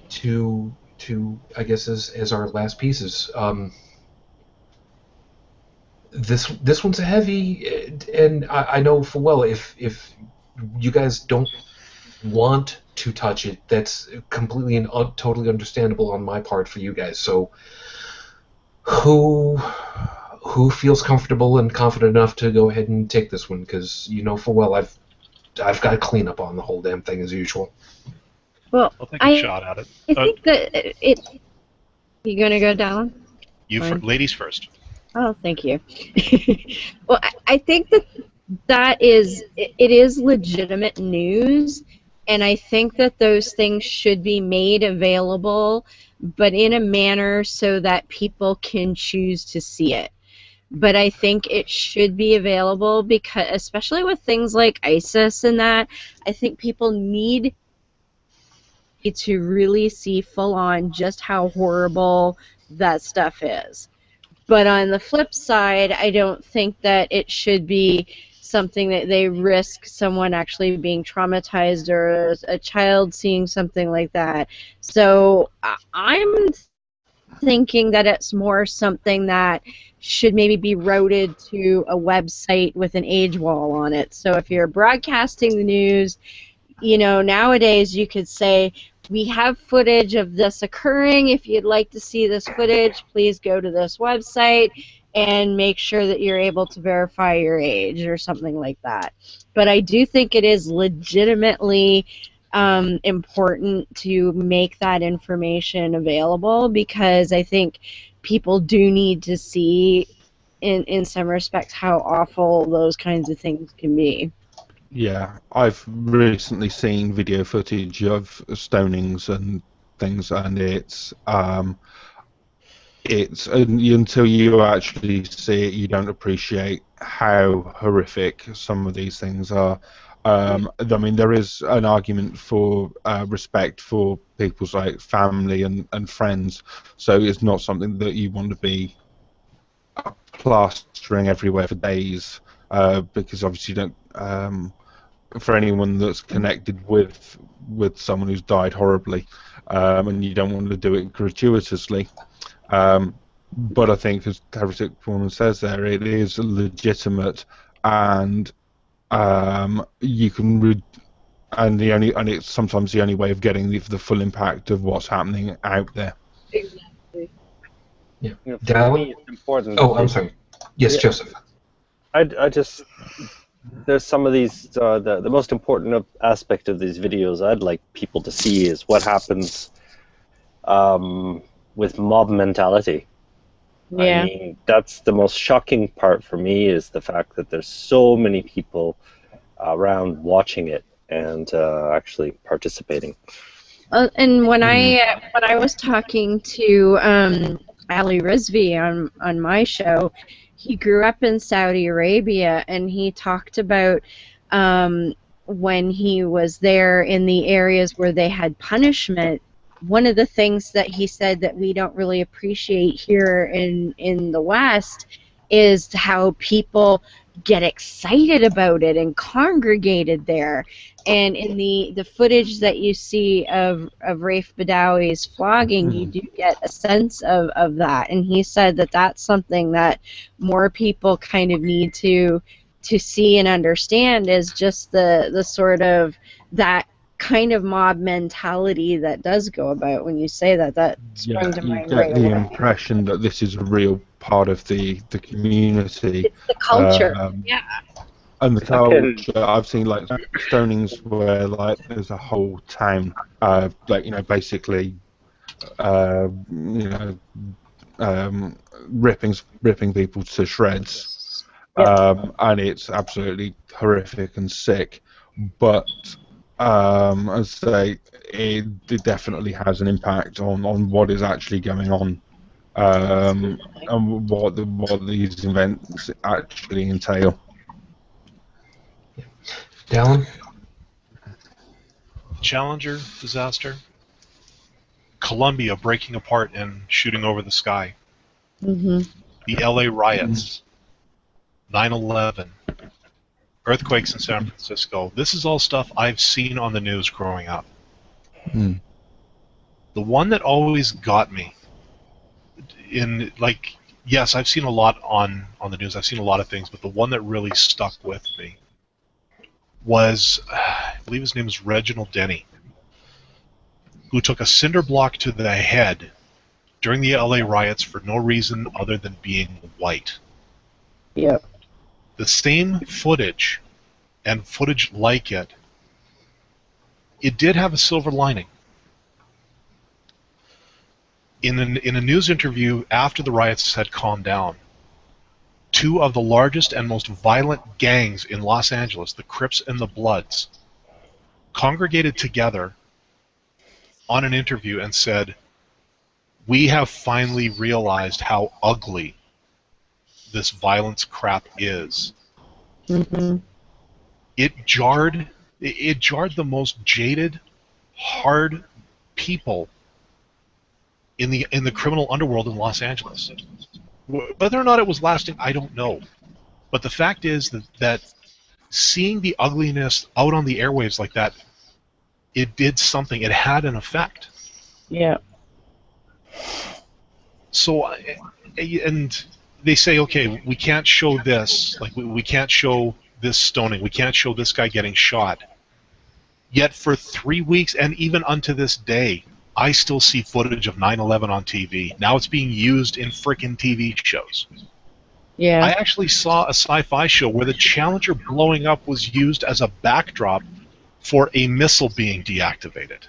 to I guess as our last pieces, this one's a heavy, and I know full well if you guys don't want to touch it, that's completely and totally understandable on my part for you guys. So, who feels comfortable and confident enough to go ahead and take this one? Because you know full well I've got cleanup on the whole damn thing as usual. Well, I'll take a shot at it. I think that you gonna go down? Ladies first. Oh, thank you. Well, I think that it is legitimate news, and I think that those things should be made available, but in a manner so that people can choose to see it. But I think it should be available because, especially with things like ISIS and that, I think people need to really see full on just how horrible that stuff is. But on the flip side, I don't think that it should be something that they risk someone actually being traumatized or a child seeing something like that. So I'm thinking that it's more something that should maybe be routed to a website with an age wall on it. So if you're broadcasting the news, you know, nowadays you could say, we have footage of this occurring. If you'd like to see this footage, please go to this website and make sure that you're able to verify your age or something like that. But I do think it is legitimately important to make that information available, because I think people do need to see, in some respects, how awful those kinds of things can be. Yeah, I've recently seen video footage of stonings and things, and it's until you actually see it, you don't appreciate how horrific some of these things are. I mean, there is an argument for respect for people's like family and friends, so it's not something that you want to be plastering everywhere for days, because obviously you don't. For anyone that's connected with someone who's died horribly, and you don't want to do it gratuitously. But I think, as Heretic Woman says there, it is legitimate, and you can and it's sometimes the only way of getting the full impact of what's happening out there. Exactly. Yeah. You know, for me, it's important. Oh, I'm sorry. Yes, Joseph. I just, there's some of these, the most important aspect of these videos I'd like people to see is what happens with mob mentality. Yeah. I mean, that's the most shocking part for me, is the fact that there's so many people around watching it and actually participating. And when I was talking to Ali Rizvi on my show, he grew up in Saudi Arabia, and he talked about when he was there in the areas where they had punishment. One of the things that he said that we don't really appreciate here in the West is how people get excited about it and congregated there. And in the footage that you see of Rafe Badawi's flogging, you do get a sense of that. And he said that that's something that more people kind of need to see and understand, is just the sort of that kind of mob mentality that does go about. When you say that, that sprung to You mind get right the away. impression that this is a real part of the community. It's the culture. Yeah. And the can- culture, I've seen like stonings where like there's a whole town, like, you know, basically, ripping people to shreds, and it's absolutely horrific and sick. But as I say, it definitely has an impact on what is actually going on, and what these events actually entail. Dallin? Challenger disaster, Columbia breaking apart and shooting over the sky, Mm-hmm. the LA riots, 9/11, earthquakes in San Francisco. This is all stuff I've seen on the news growing up. Hmm. The one that always got me, yes, I've seen a lot on the news, I've seen a lot of things, but the one that really stuck with me was, I believe his name is Reginald Denny, who took a cinder block to the head during the LA riots for no reason other than being white. Yep. The same footage, and footage like it did have a silver lining. In a news interview after the riots had calmed down, two of the largest and most violent gangs in Los Angeles, the Crips and the Bloods, congregated together on an interview and said, "We have finally realized how ugly this violence crap is." Mm-hmm. It jarred the most jaded, hard people in the criminal underworld in Los Angeles. Whether or not it was lasting, I don't know. But the fact is that seeing the ugliness out on the airwaves like that, it did something. It had an effect. Yeah. So, and they say, okay, we can't show this. Like, we can't show this stoning. We can't show this guy getting shot. Yet for 3 weeks, and even unto this day, I still see footage of 9/11 on TV. Now it's being used in frickin' TV shows. Yeah. I actually saw a sci-fi show where the Challenger blowing up was used as a backdrop for a missile being deactivated.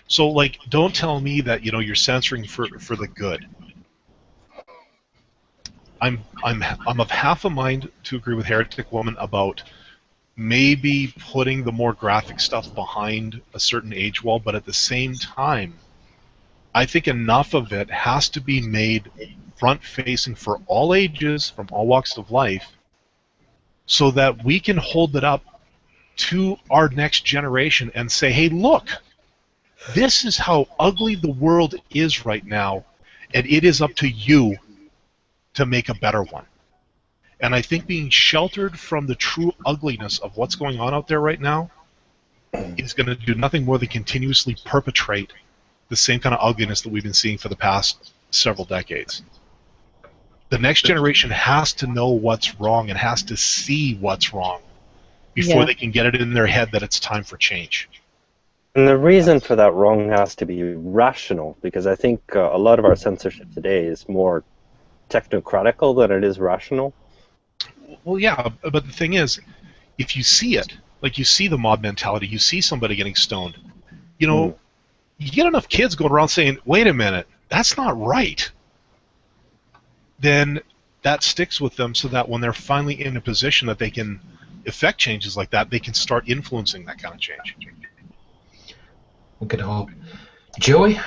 So, like, don't tell me that, you know, you're censoring for the good. I'm of half a mind to agree with Heretic Woman about maybe putting the more graphic stuff behind a certain age wall, but at the same time, I think enough of it has to be made front-facing for all ages, from all walks of life, so that we can hold it up to our next generation and say, hey, look, this is how ugly the world is right now, and it is up to you to make a better one. And I think being sheltered from the true ugliness of what's going on out there right now is going to do nothing more than continuously perpetrate the same kind of ugliness that we've been seeing for the past several decades. The next generation has to know what's wrong and has to see what's wrong before they can get it in their head that it's time for change. And the reason for that wrong has to be rational, because I think a lot of our censorship today is more technocratical than it is rational. Well, yeah, but the thing is, if you see it, like you see the mob mentality, you see somebody getting stoned, you get enough kids going around saying, wait a minute, that's not right. then that sticks with them so that when they're finally in a position that they can effect changes like that, they can start influencing that kind of change. We could hope. Joey,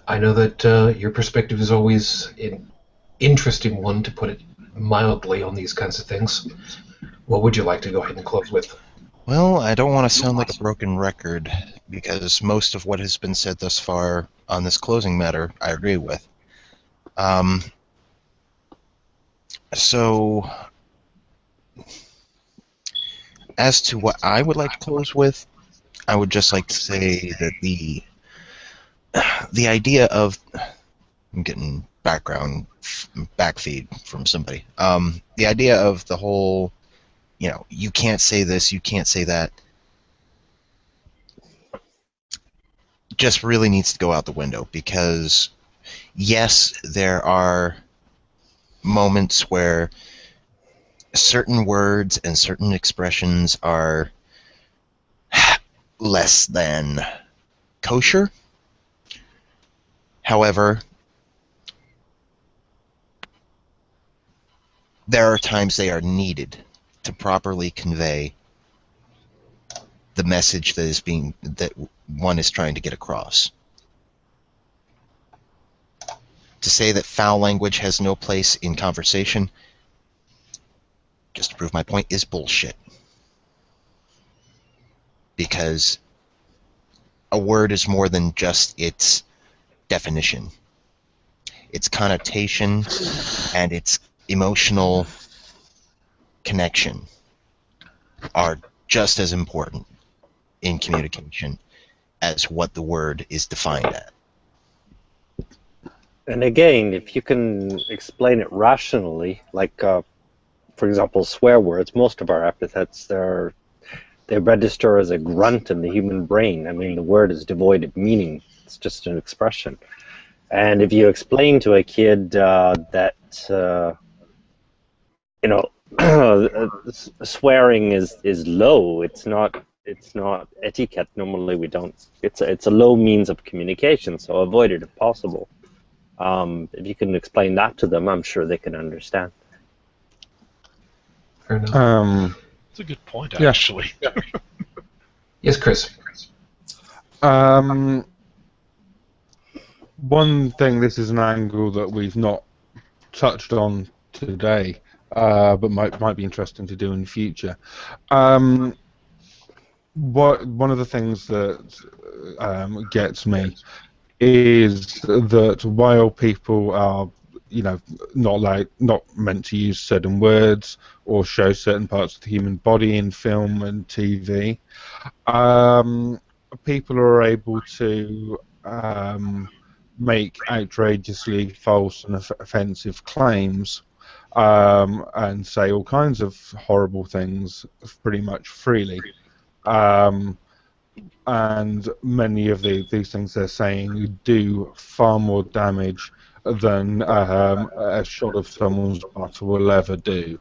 I know that your perspective is always an interesting one, to put it mildly, on these kinds of things. What would you like to go ahead and close with? Well, I don't want to sound like a broken record, because most of what has been said thus far on this closing matter I agree with. So, as to what I would like to close with, I would just like to say that the idea of... I'm getting backfeed from somebody. The idea of the whole, you can't say this, you can't say that, just really needs to go out the window, because yes, there are moments where certain words and certain expressions are less than kosher. However, there are times they are needed to properly convey the message that one is trying to get across. To say that foul language has no place in conversation, just to prove my point, is bullshit. Because a word is more than just its definition. Its connotation and its emotional connection are just as important in communication as what the word is defined at. And again, if you can explain it rationally, like, for example, swear words, most of our epithets, they register as a grunt in the human brain. I mean, the word is devoid of meaning. It's just an expression. And if you explain to a kid that, swearing is low, it's not etiquette. Normally we don't. It's a low means of communication, so avoid it if possible. If you can explain that to them, I'm sure they can understand. Fair enough. That's a good point, actually. Yeah. Yes, Chris. One thing, this is an angle that we've not touched on today, but might be interesting to do in the future. One of the things that gets me is that while people are, not meant to use certain words or show certain parts of the human body in film and TV, people are able to make outrageously false and offensive claims and say all kinds of horrible things pretty much freely. And many of these things they're saying do far more damage than a shot of someone's butt will ever do.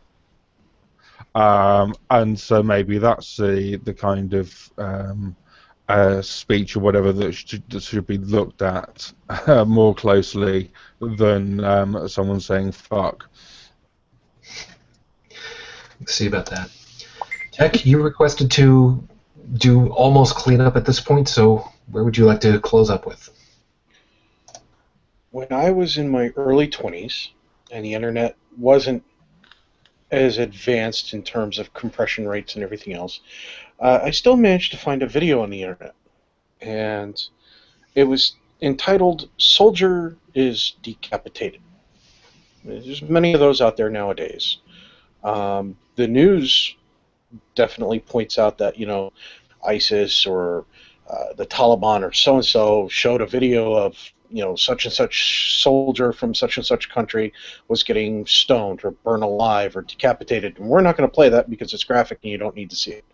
And so maybe that's the kind of speech or whatever that should be looked at more closely than someone saying fuck. Let's see about that. Tech, you requested to do almost cleanup at this point, so where would you like to close up with? When I was in my early 20s and the internet wasn't as advanced in terms of compression rates and everything else, I still managed to find a video on the internet, and it was entitled "Soldier is Decapitated." There's many of those out there nowadays. The news definitely points out that, ISIS or the Taliban or so-and-so showed a video of, such and such soldier from such and such country was getting stoned or burned alive or decapitated. And we're not going to play that because it's graphic and you don't need to see it.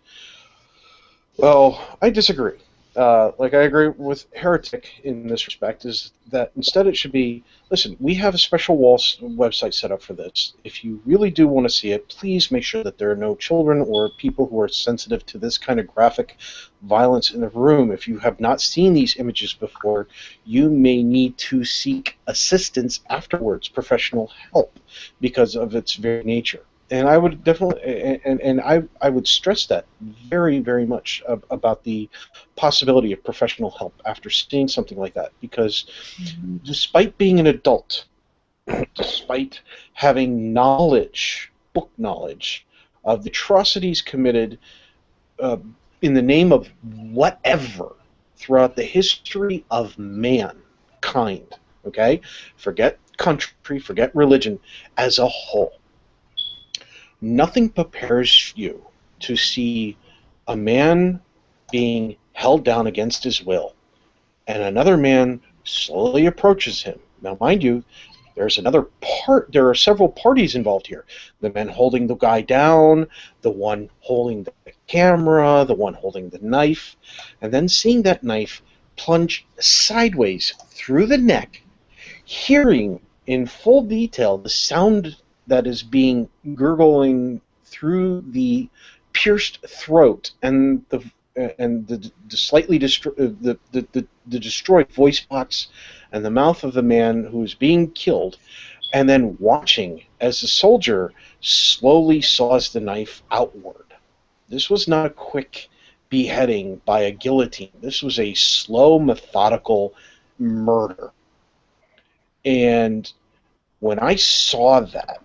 Well, I disagree. like I agree with Heretic in this respect, is that instead it should be, listen, we have a special website set up for this. If you really do want to see it, please make sure that there are no children or people who are sensitive to this kind of graphic violence in the room. If you have not seen these images before, you may need to seek assistance afterwards, professional help, because of its very nature. And I would definitely, and I would stress that very, very much about the possibility of professional help after seeing something like that. Because despite being an adult, despite having knowledge, book knowledge, of the atrocities committed in the name of whatever throughout the history of mankind, okay? Forget country, forget religion, as a whole. Nothing prepares you to see a man being held down against his will, and another man slowly approaches him. Now, mind you, there are several parties involved here. The man holding the guy down, the one holding the camera, the one holding the knife, and then seeing that knife plunge sideways through the neck, hearing in full detail the sound that is being gurgling through the pierced throat and the slightly the destroyed voice box and the mouth of the man who is being killed, and then watching as the soldier slowly saws the knife outward. This was not a quick beheading by a guillotine. This was a slow, methodical murder. And when I saw that,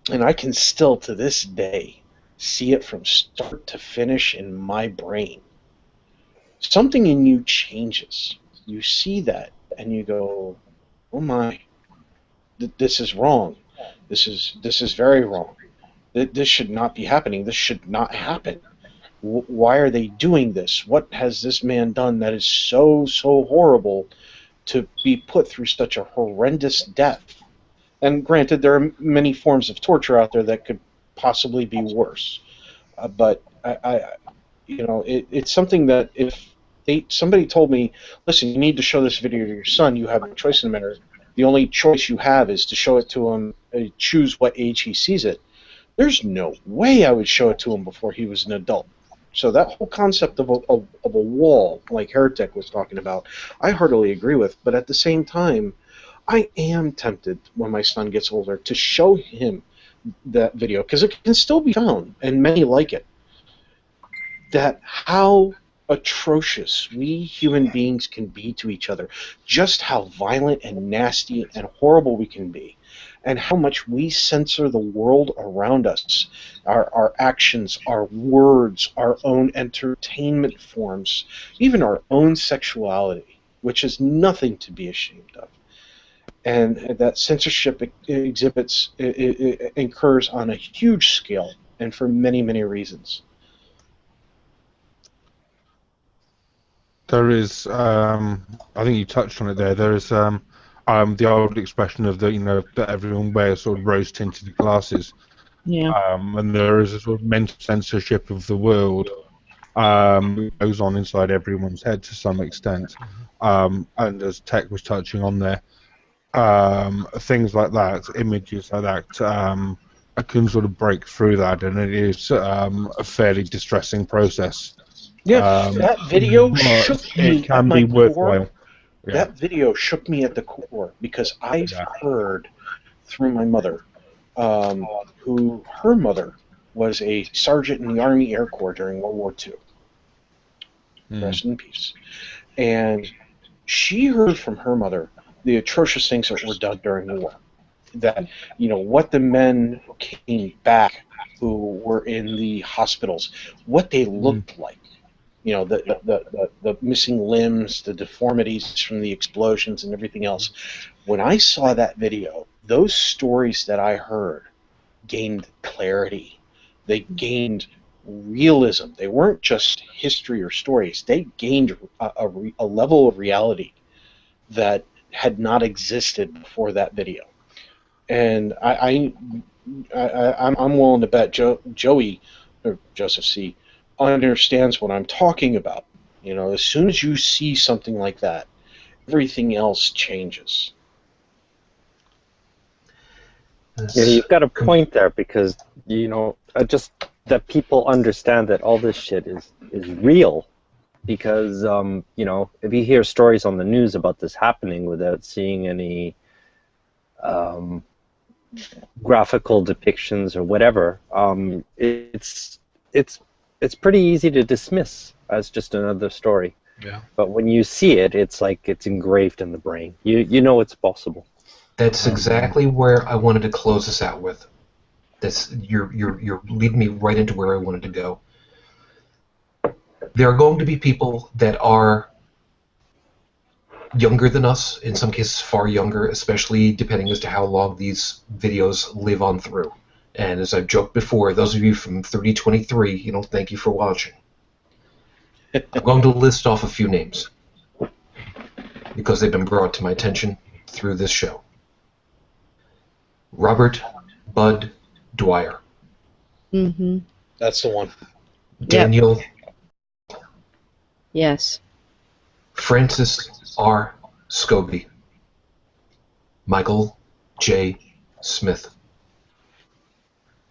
and I can still to this day see it from start to finish in my brain, something in you changes. You see that and you go, oh my, this is wrong. This is very wrong. This should not be happening. This should not happen. Why are they doing this? What has this man done that is so horrible to be put through such a horrendous death? And granted, there are many forms of torture out there that could possibly be worse. But it's something that if somebody told me, listen, you need to show this video to your son, you have a choice in a matter. The only choice you have is to show it to him, choose what age he sees it. There's no way I would show it to him before he was an adult. So that whole concept of a wall, like Heretic was talking about, I heartily agree with. But at the same time, I am tempted when my son gets older to show him that video, because it can still be found, and many like it, that how atrocious we human beings can be to each other, just how violent and nasty and horrible we can be, and how much we censor the world around us, our actions, our words, our own entertainment forms, even our own sexuality, which is nothing to be ashamed of. And that censorship occurs on a huge scale and for many, many reasons. There is, I think you touched on it there. There is the old expression of that everyone wears sort of rose-tinted glasses. Yeah. And there is a sort of mental censorship of the world goes on inside everyone's head to some extent. And as Tech was touching on there, things like that, images like that, I can sort of break through that, and it is a fairly distressing process. Yeah, that video shook me. It can be worthwhile. Yeah. That video shook me at the core, because I've heard through my mother, who her mother was a sergeant in the Army Air Corps during World War II. Rest in peace. And she heard from her mother the atrocious things that were done during the war. That, what the men who came back, who were in the hospitals, what they looked like. The missing limbs, the deformities from the explosions and everything else. When I saw that video, those stories that I heard gained clarity. They gained realism. They weren't just history or stories. They gained a level of reality that had not existed before that video. And I'm willing to bet Joey, or Joseph C., understands what I'm talking about. You know, as soon as you see something like that, everything else changes. Yeah, you've got a point there because just that people understand that all this shit is real. Because if you hear stories on the news about this happening without seeing any graphical depictions or whatever, it's pretty easy to dismiss as just another story. Yeah. But when you see it, it's like it's engraved in the brain. You know it's possible. That's exactly where I wanted to close this out with. You're leading me right into where I wanted to go. There are going to be people that are younger than us, in some cases far younger, especially depending as to how long these videos live on through. And as I've joked before, those of you from 3023, thank you for watching. I'm going to list off a few names because they've been brought to my attention through this show. Robert Bud Dwyer. Mm-hmm. That's the one. Daniel. Yes. Francis R. Scobie. Michael J. Smith.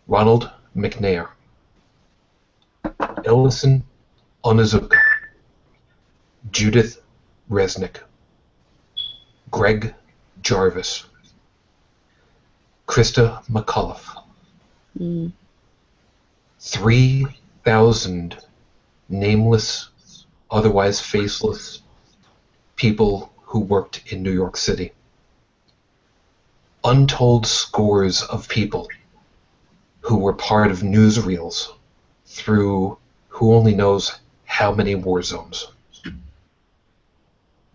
Ronald McNair. Ellison Onizuka. Judith Resnick. Greg Jarvis. Krista McAuliffe. 3,000 nameless, otherwise faceless people who worked in New York City. Untold scores of people who were part of newsreels through who only knows how many war zones.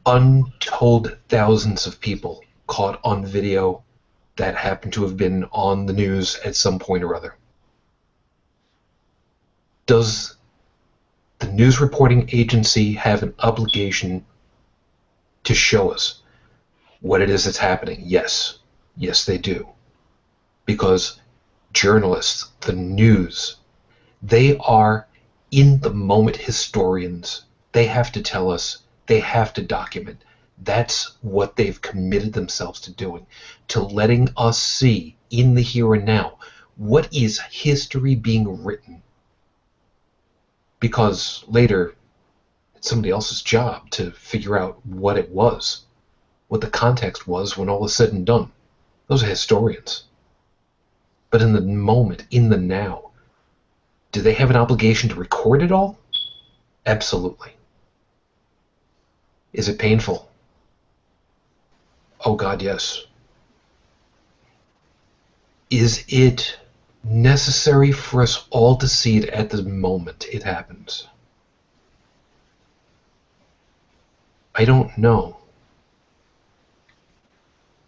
Untold thousands of people caught on video that happened to have been on the news at some point or other. Does the news reporting agency have an obligation to show us what it is that's happening? Yes. Yes, they do. Because journalists, the news, they are in the moment historians. They have to tell us, they have to document. That's what they've committed themselves to doing, to letting us see in the here and now what is history being written. Because later, it's somebody else's job to figure out what it was, what the context was when all is said and done. Those are historians. But in the moment, in the now, do they have an obligation to record it all? Absolutely. Is it painful? Oh God, yes. Is it necessary for us all to see it at the moment it happens? I don't know.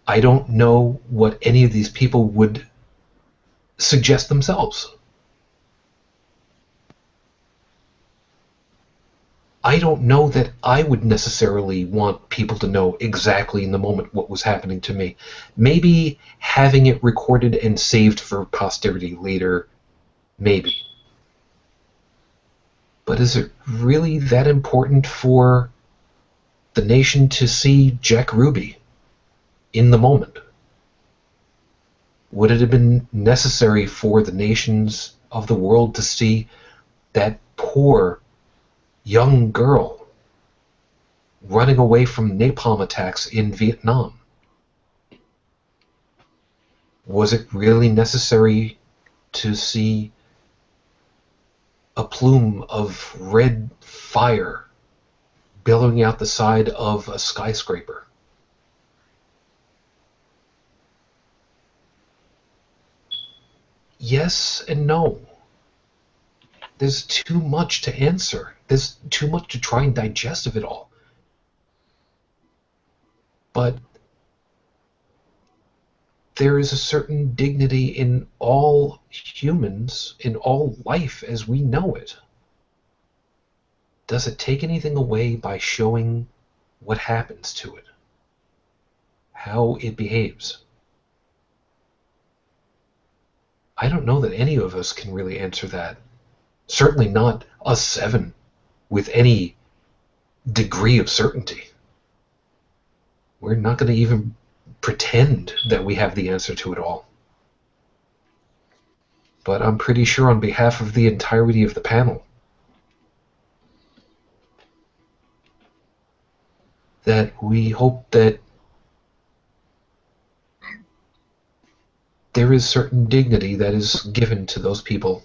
I don't know what any of these people would suggest themselves. I don't know that I would necessarily want people to know exactly in the moment what was happening to me. Maybe having it recorded and saved for posterity later, maybe. But is it really that important for the nation to see Jack Ruby in the moment? Would it have been necessary for the nations of the world to see that poor young girl running away from napalm attacks in Vietnam? Was it really necessary to see a plume of red fire billowing out the side of a skyscraper? Yes and no. There's too much to answer. There's too much to try and digest of it all. But there is a certain dignity in all humans, in all life as we know it. Does it take anything away by showing what happens to it? How it behaves? I don't know that any of us can really answer that. Certainly not us seven with any degree of certainty. We're not going to even pretend that we have the answer to it all. But I'm pretty sure on behalf of the entirety of the panel that we hope that there is certain dignity that is given to those people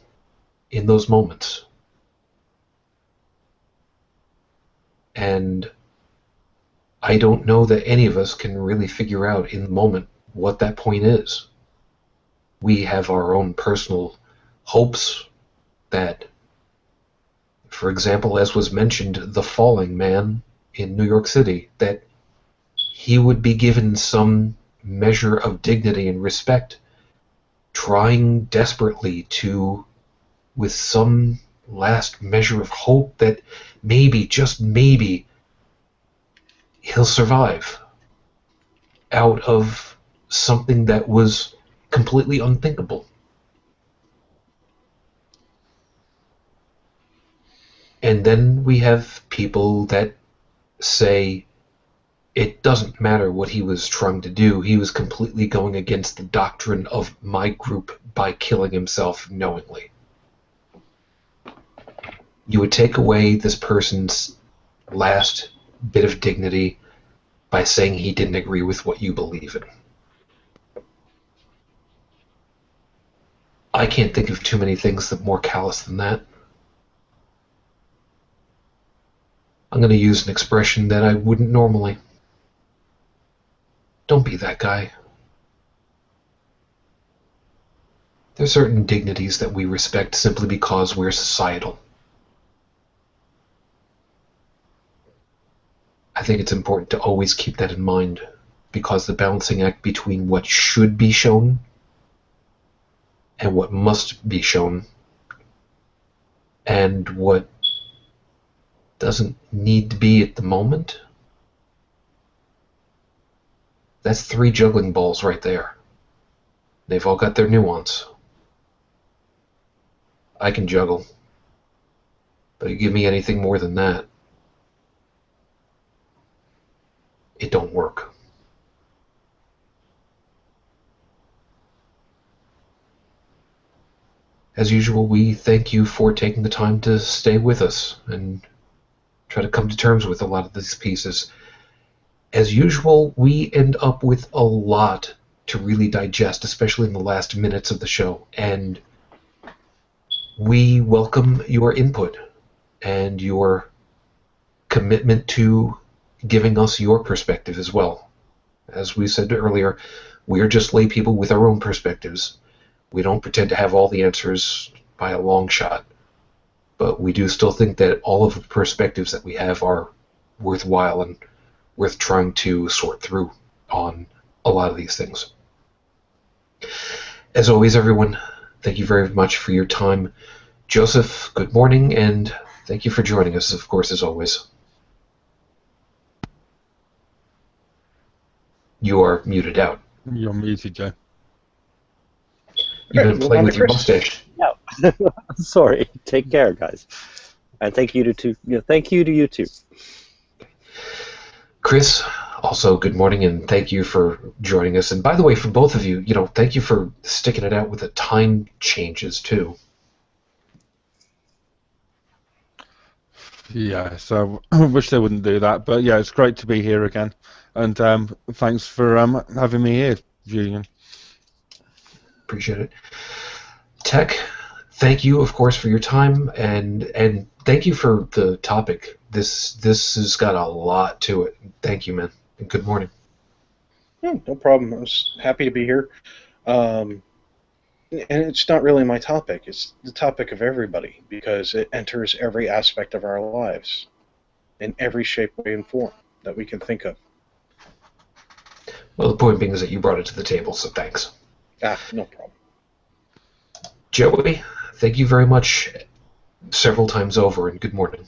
in those moments. And I don't know that any of us can really figure out in the moment what that point is. We have our own personal hopes that, for example, as was mentioned, the falling man in New York City, that he would be given some measure of dignity and respect, trying desperately to, with some last measure of hope that maybe, just maybe, he'll survive out of something that was completely unthinkable. And then we have people that say it doesn't matter what he was trying to do. He was completely going against the doctrine of my group by killing himself knowingly. You would take away this person's last bit of dignity by saying he didn't agree with what you believe in. I can't think of too many things that are more callous than that. I'm going to use an expression that I wouldn't normally. Don't be that guy. There are certain dignities that we respect simply because we're societal. I think it's important to always keep that in mind, because the balancing act between what should be shown and what must be shown and what doesn't need to be at the moment, that's 3 juggling balls right there. They've all got their nuance. I can juggle, but you give me anything more than that, it don't work. As usual, we thank you for taking the time to stay with us and try to come to terms with a lot of these pieces. As usual, we end up with a lot to really digest, especially in the last minutes of the show, and we welcome your input and your commitment to giving us your perspective as well. As we said earlier, we are just lay people with our own perspectives. We don't pretend to have all the answers by a long shot, but we do still think that all of the perspectives that we have are worthwhile and worth trying to sort through on a lot of these things. As always, everyone, thank you very much for your time. Joseph, good morning, and thank you for joining us, of course, as always. You are muted out. You're muted, Joe. You've been move playing on with to your Chris. mustache. No, sorry. Take care, guys, and thank you to thank you to you too. Chris, also good morning, and thank you for joining us. And by the way, for both of you, thank you for sticking it out with the time changes too. Yeah, so I wish they wouldn't do that, but yeah, it's great to be here again, and thanks for having me here, Julian. Appreciate it. Tech, thank you, of course, for your time, and thank you for the topic. This has got a lot to it. Thank you, man, and good morning. Yeah, no problem. I was happy to be here. And it's not really my topic. It's the topic of everybody, because it enters every aspect of our lives in every shape, way, and form that we can think of. Well, the point being is that you brought it to the table, so thanks. No problem. Joey, thank you very much several times over, and good morning.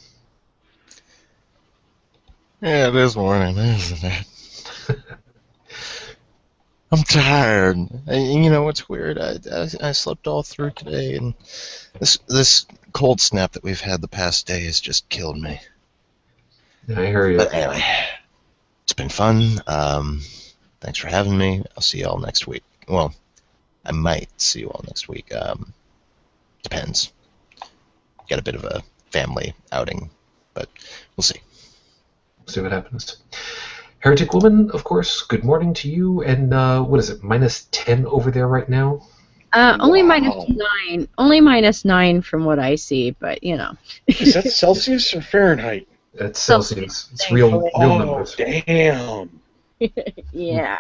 Yeah, it is morning, isn't it? I'm tired. And you know what's weird? I slept all through today, and this cold snap that we've had the past day has just killed me. I hear you. But anyway, it's been fun. Thanks for having me. I'll see you all next week. Well, I might see you all next week. Depends. Got a bit of a family outing, but we'll see. See what happens. Heretic Woman, of course, good morning to you. And what is it, -10 over there right now? Only Wow. -9. Only -9 from what I see, but you know. Is that Celsius or Fahrenheit? It's Celsius. It's real numbers. Damn. Yeah.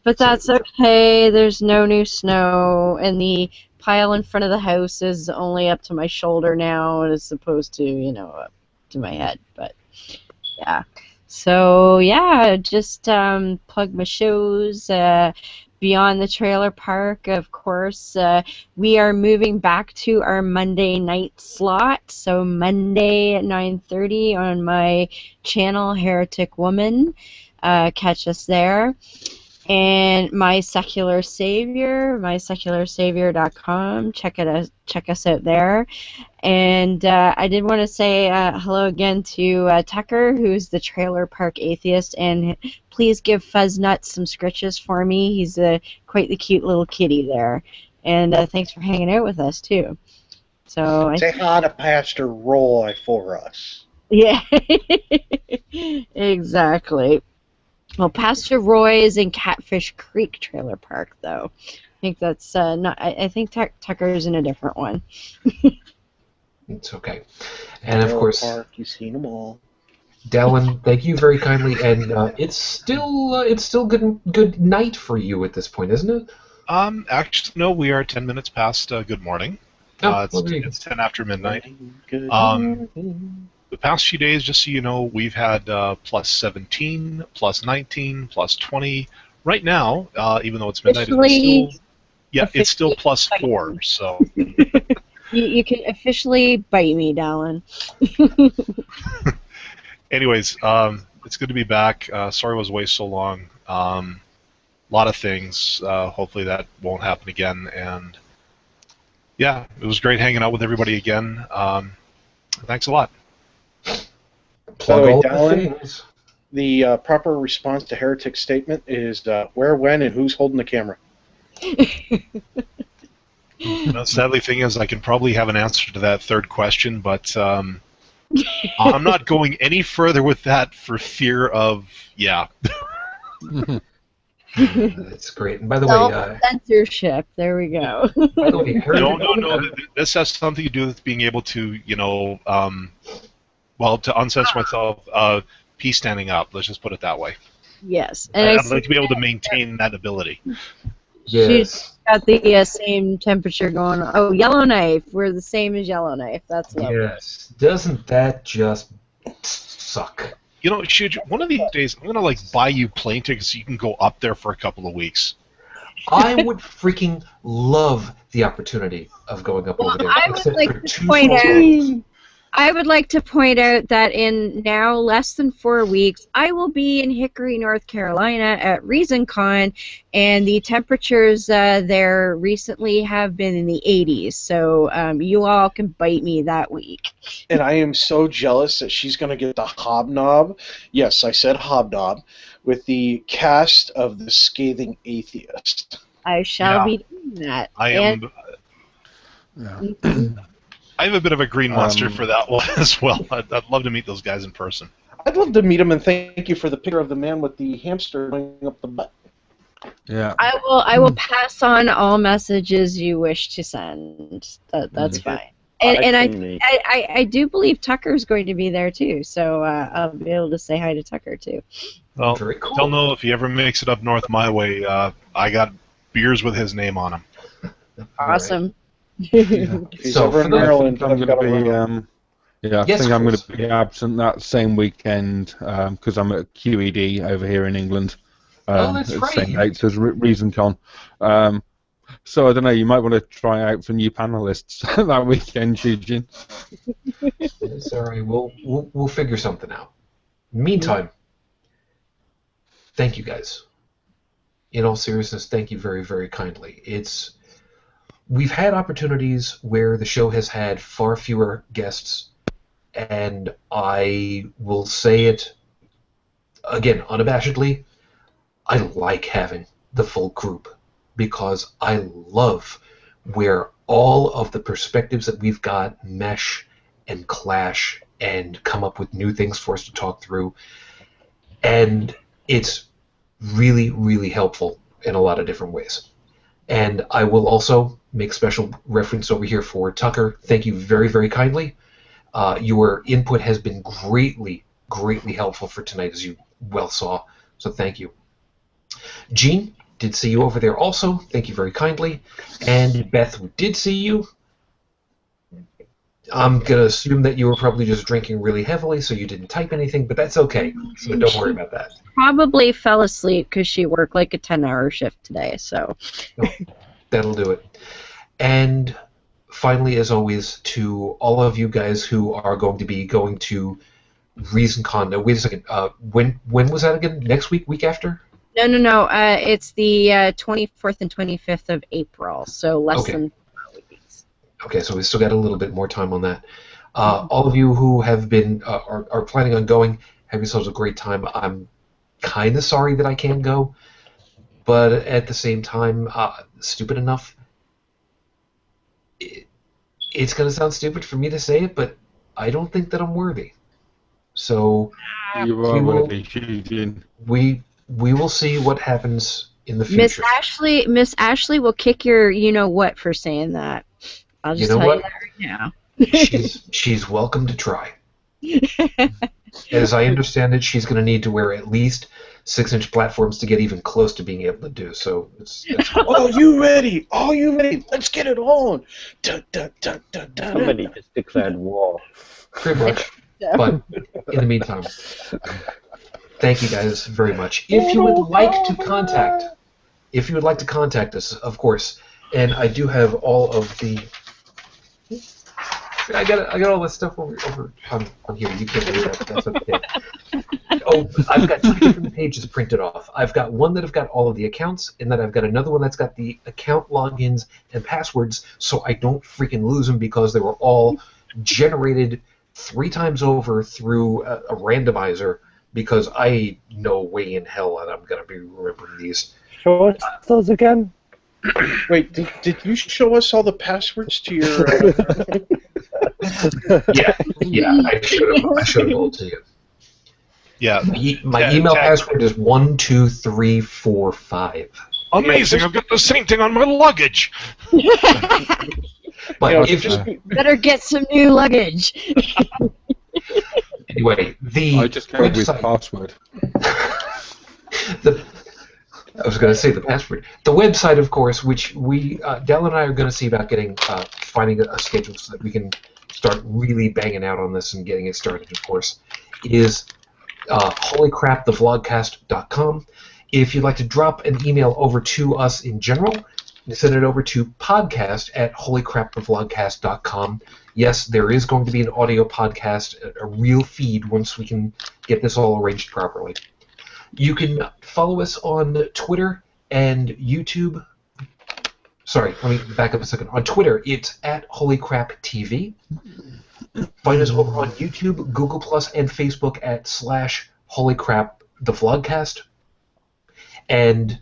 But that's okay. There's no new snow, and the pile in front of the house is only up to my shoulder now, as opposed to, up to my head. But, yeah. So, yeah, just plug my shows. Beyond the Trailer Park, of course, we are moving back to our Monday night slot. So Monday at 9:30 on my channel, Heretic Woman. Catch us there. And My Secular Savior, mysecularsavior.com. Check us out there. And I did want to say hello again to Tucker, who's the Trailer Park Atheist, and please give Fuzznuts some scritches for me. He's quite the cute little kitty there. And thanks for hanging out with us, too. So Say hi to Pastor Roy for us. Yeah, exactly. Well, Pastor Roy is in Catfish Creek Trailer Park, though. I think that's not. I think Tucker's in a different one. It's okay. And of course, Park, you've seen them all. Dallin, thank you very kindly. And it's still good night for you at this point, isn't it? Actually, no, we are 10 minutes past good morning. Oh, It's 10 after midnight. Good The past few days, just so you know, we've had +17, +19, +20. Right now, even though it's midnight, it's still +4. So you can officially bite me, Dallin. anyways, it's good to be back. Sorry I was away so long. A lot of things. Hopefully that won't happen again. And yeah, it was great hanging out with everybody again. Thanks a lot. Plug By the way, all the Dallin, things. the proper response to Heretic's statement is where, when, and who's holding the camera. The sadly thing is, I can probably have an answer to that third question, but I'm not going any further with that for fear of, yeah. That's great. And by the way, Censorship. There we go. by the way, No. This has something to do with being able to, to uncensor myself, peace standing up. Let's just put it that way. Yes, and I'd like to be able to maintain that ability. Yes. She's got the same temperature going on. Oh, Yellowknife. We're the same as Yellowknife. That's lovely. Yes. Doesn't that just suck? One of these days, I'm gonna buy you plane tickets so you can go up there for a couple of weeks. I would freaking love the opportunity of going up over there. I would like to point out. I would like to point out that in now less than 4 weeks, I will be in Hickory, North Carolina at ReasonCon, and the temperatures there recently have been in the 80s, so you all can bite me that week. And I am so jealous that she's going to get the hobnob. Yes, I said hobnob, with the cast of The Scathing Atheist. I shall be doing that. I am. I have a bit of a green monster for that one as well. I'd love to meet those guys in person. I'd love to meet him and thank you for the picture of the man with the hamster going up the butt. Yeah. I will pass on all messages you wish to send. That's fine. And I do believe Tucker's going to be there too, so I'll be able to say hi to Tucker too. Well, Very cool. Tell Noah if he ever makes it up north my way, I got beers with his name on them. Awesome. Yeah. He's So, over in for the- Maryland. I'm going to be. I Yes, think I'm going Chris. to be absent that same weekend because I'm at QED over here in England. That's at the right. same dates as ReasonCon. So I don't know. You might want to try out for new panelists that weekend, Shujin. It's all right. We'll figure something out. Meantime, thank you guys. In all seriousness, thank you very, very kindly. We've had opportunities where the show has had far fewer guests and I will say it again unabashedly, I like having the full group because I love where all of the perspectives that we've got mesh and clash and come up with new things for us to talk through. And it's really, really helpful in a lot of different ways. And I will also make special reference over here for Tucker. Thank you very, very kindly. Your input has been greatly, greatly helpful for tonight, as you well saw. So thank you. Gene, did see you over there also. Thank you very kindly. And Beth, we did see you. I'm going to assume that you were probably just drinking really heavily, so you didn't type anything, but that's okay. So don't worry about that. Probably fell asleep because she worked like a 10-hour shift today. So that'll do it. And finally, as always, to all of you guys who are going to be going to ReasonCon. Now, wait a second. When was that again? Next week? Week after? No. It's the 24th and 25th of April, so less than 4 weeks. Okay, so we still got a little bit more time on that. All of you who have been are planning on going, have yourselves a great time. I'm kind of sorry that I can't go, but at the same time, stupid enough. It's going to sound stupid for me to say it, but I don't think that I'm worthy. So you are worthy, Eugene. We will see what happens in the future. Miss Ashley will kick your you-know-what for saying that. I'll just tell you that right now. She's welcome to try. As I understand it, she's going to need to wear at least 6-inch platforms to get even close to being able to do. So it's Oh, you ready? Oh, you ready? Let's get it on. Dun, dun, dun, dun, dun. Somebody just declared war. Pretty much. But in the meantime, thank you guys very much. If you would like to contact us, of course, and I do have all of the. I got all this stuff over on here. You can't read that. That's okay. Oh, I've got 2 different pages printed off. I've got one that I've got all of the accounts, and then I've got another one that's got the account logins and passwords, so I don't freaking lose them because they were all generated 3 times over through a randomizer. Because I no way in hell that I'm gonna be remembering these. Show us those again. Wait, did you show us all the passwords to your? Yeah, I should have told to you. Yeah. My email password is 12345. Amazing! I've got the same thing on my luggage. But better get some new luggage. Anyway, I just came with password. I was going to say the password. The website, of course, which we, Dell and I are going to see about getting, finding a schedule so that we can start really banging out on this and getting it started, of course, is holycrapthevlogcast.com. If you'd like to drop an email over to us in general, send it over to podcast@holycrapthevlogcast.com. Yes, there is going to be an audio podcast, a real feed, once we can get this all arranged properly. You can follow us on Twitter and YouTube. Sorry, let me back up a second. On Twitter, it's @HolyCrapTV. Find us over on YouTube, Google+, and Facebook at /HolyCrapTheVlogcast. And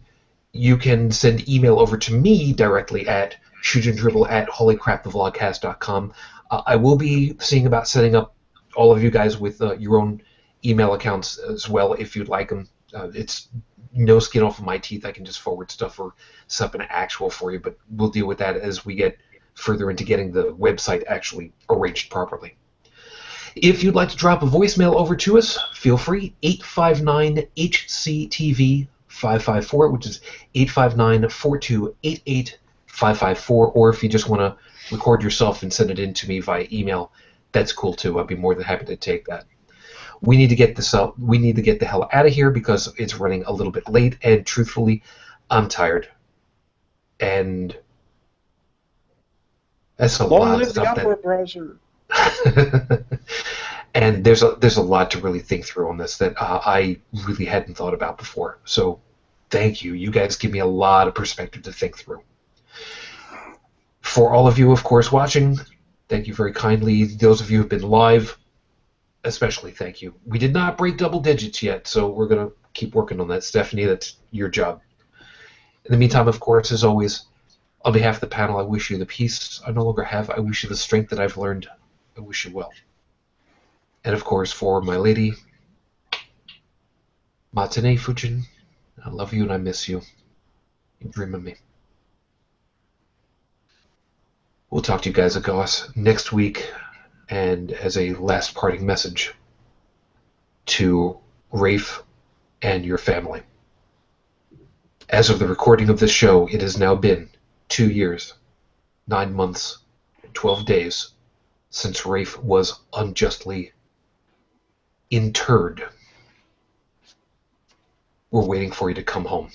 you can send email over to me directly at shootandribble@holycrapthevlogcast.com. I will be seeing about setting up all of you guys with your own email accounts as well if you'd like them. It's no skin off of my teeth. I can just forward stuff or set up an actual for you, but we'll deal with that as we get further into getting the website actually arranged properly. If you'd like to drop a voicemail over to us, feel free. 859-HCTV-554, which is 859-4288-554, or if you just want to record yourself and send it in to me via email, that's cool too. I'd be more than happy to take that. We need to get this out. We need to get the hell out of here because it's running a little bit late, and truthfully, I'm tired. And that's a lot of stuff. Opera browser. And there's a lot to really think through on this that I really hadn't thought about before. So thank you. You guys give me a lot of perspective to think through. For all of you, of course, watching, thank you very kindly. Those of you who have been live, especially thank you. We did not break double digits yet, so we're going to keep working on that. Stephanie, that's your job. In the meantime, of course, as always, on behalf of the panel, I wish you the peace I no longer have. I wish you the strength that I've learned. I wish you well. And of course, for my lady, Matane Fujin, I love you and I miss you. You dream of me. We'll talk to you guys, Agos, next week. And as a last parting message to Rafe and your family. As of the recording of this show, it has now been 2 years, 9 months, 12 days since Rafe was unjustly interred. We're waiting for you to come home.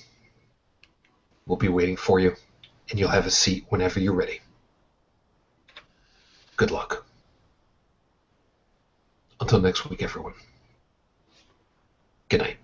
We'll be waiting for you, and you'll have a seat whenever you're ready. Good luck. Until next week, everyone. Good night.